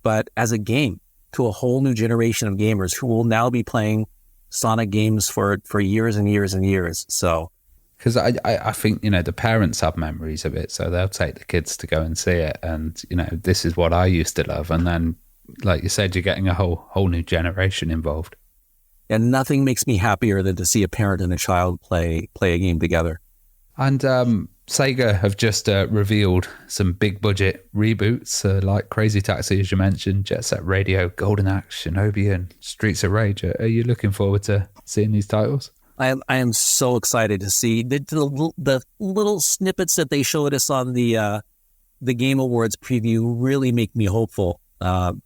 but as a game to a whole new generation of gamers who will now be playing Sonic games for years and years and years. So, because I think, the parents have memories of it, so they'll take the kids to go and see it. And, this is what I used to love. And then, like you said, you're getting a whole new generation involved. And nothing makes me happier than to see a parent and a child play a game together. And Sega have just revealed some big budget reboots like Crazy Taxi, as you mentioned, Jet Set Radio, Golden Axe, Shinobi, and Streets of Rage. Are you looking forward to seeing these titles? I am so excited to see the little snippets that they showed us on the Game Awards preview really make me hopeful.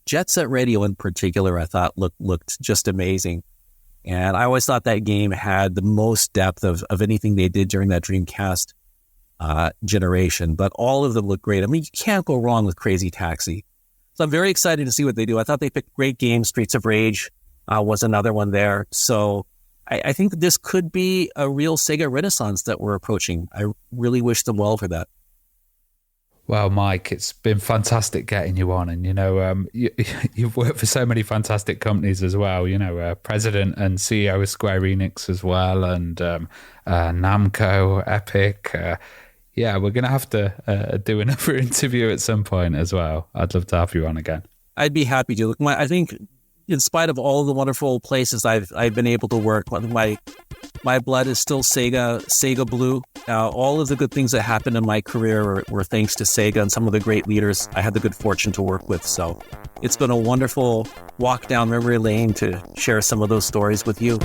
Jet Set Radio in particular, I thought looked just amazing. And I always thought that game had the most depth of anything they did during that Dreamcast generation. But all of them look great. I mean, you can't go wrong with Crazy Taxi. So I'm very excited to see what they do. I thought they picked great games. Streets of Rage was another one there. So I think that this could be a real Sega renaissance that we're approaching. I really wish them well for that. Well, Mike, it's been fantastic getting you on. And, you've worked for so many fantastic companies as well, president and CEO of Square Enix as well, and Namco, Epic. We're going to have to do another interview at some point as well. I'd love to have you on again. I'd be happy to. Look, I think in spite of all the wonderful places I've been able to work, my blood is still Sega Blue. All of the good things that happened in my career were thanks to Sega and some of the great leaders I had the good fortune to work with. So it's been a wonderful walk down memory lane to share some of those stories with you.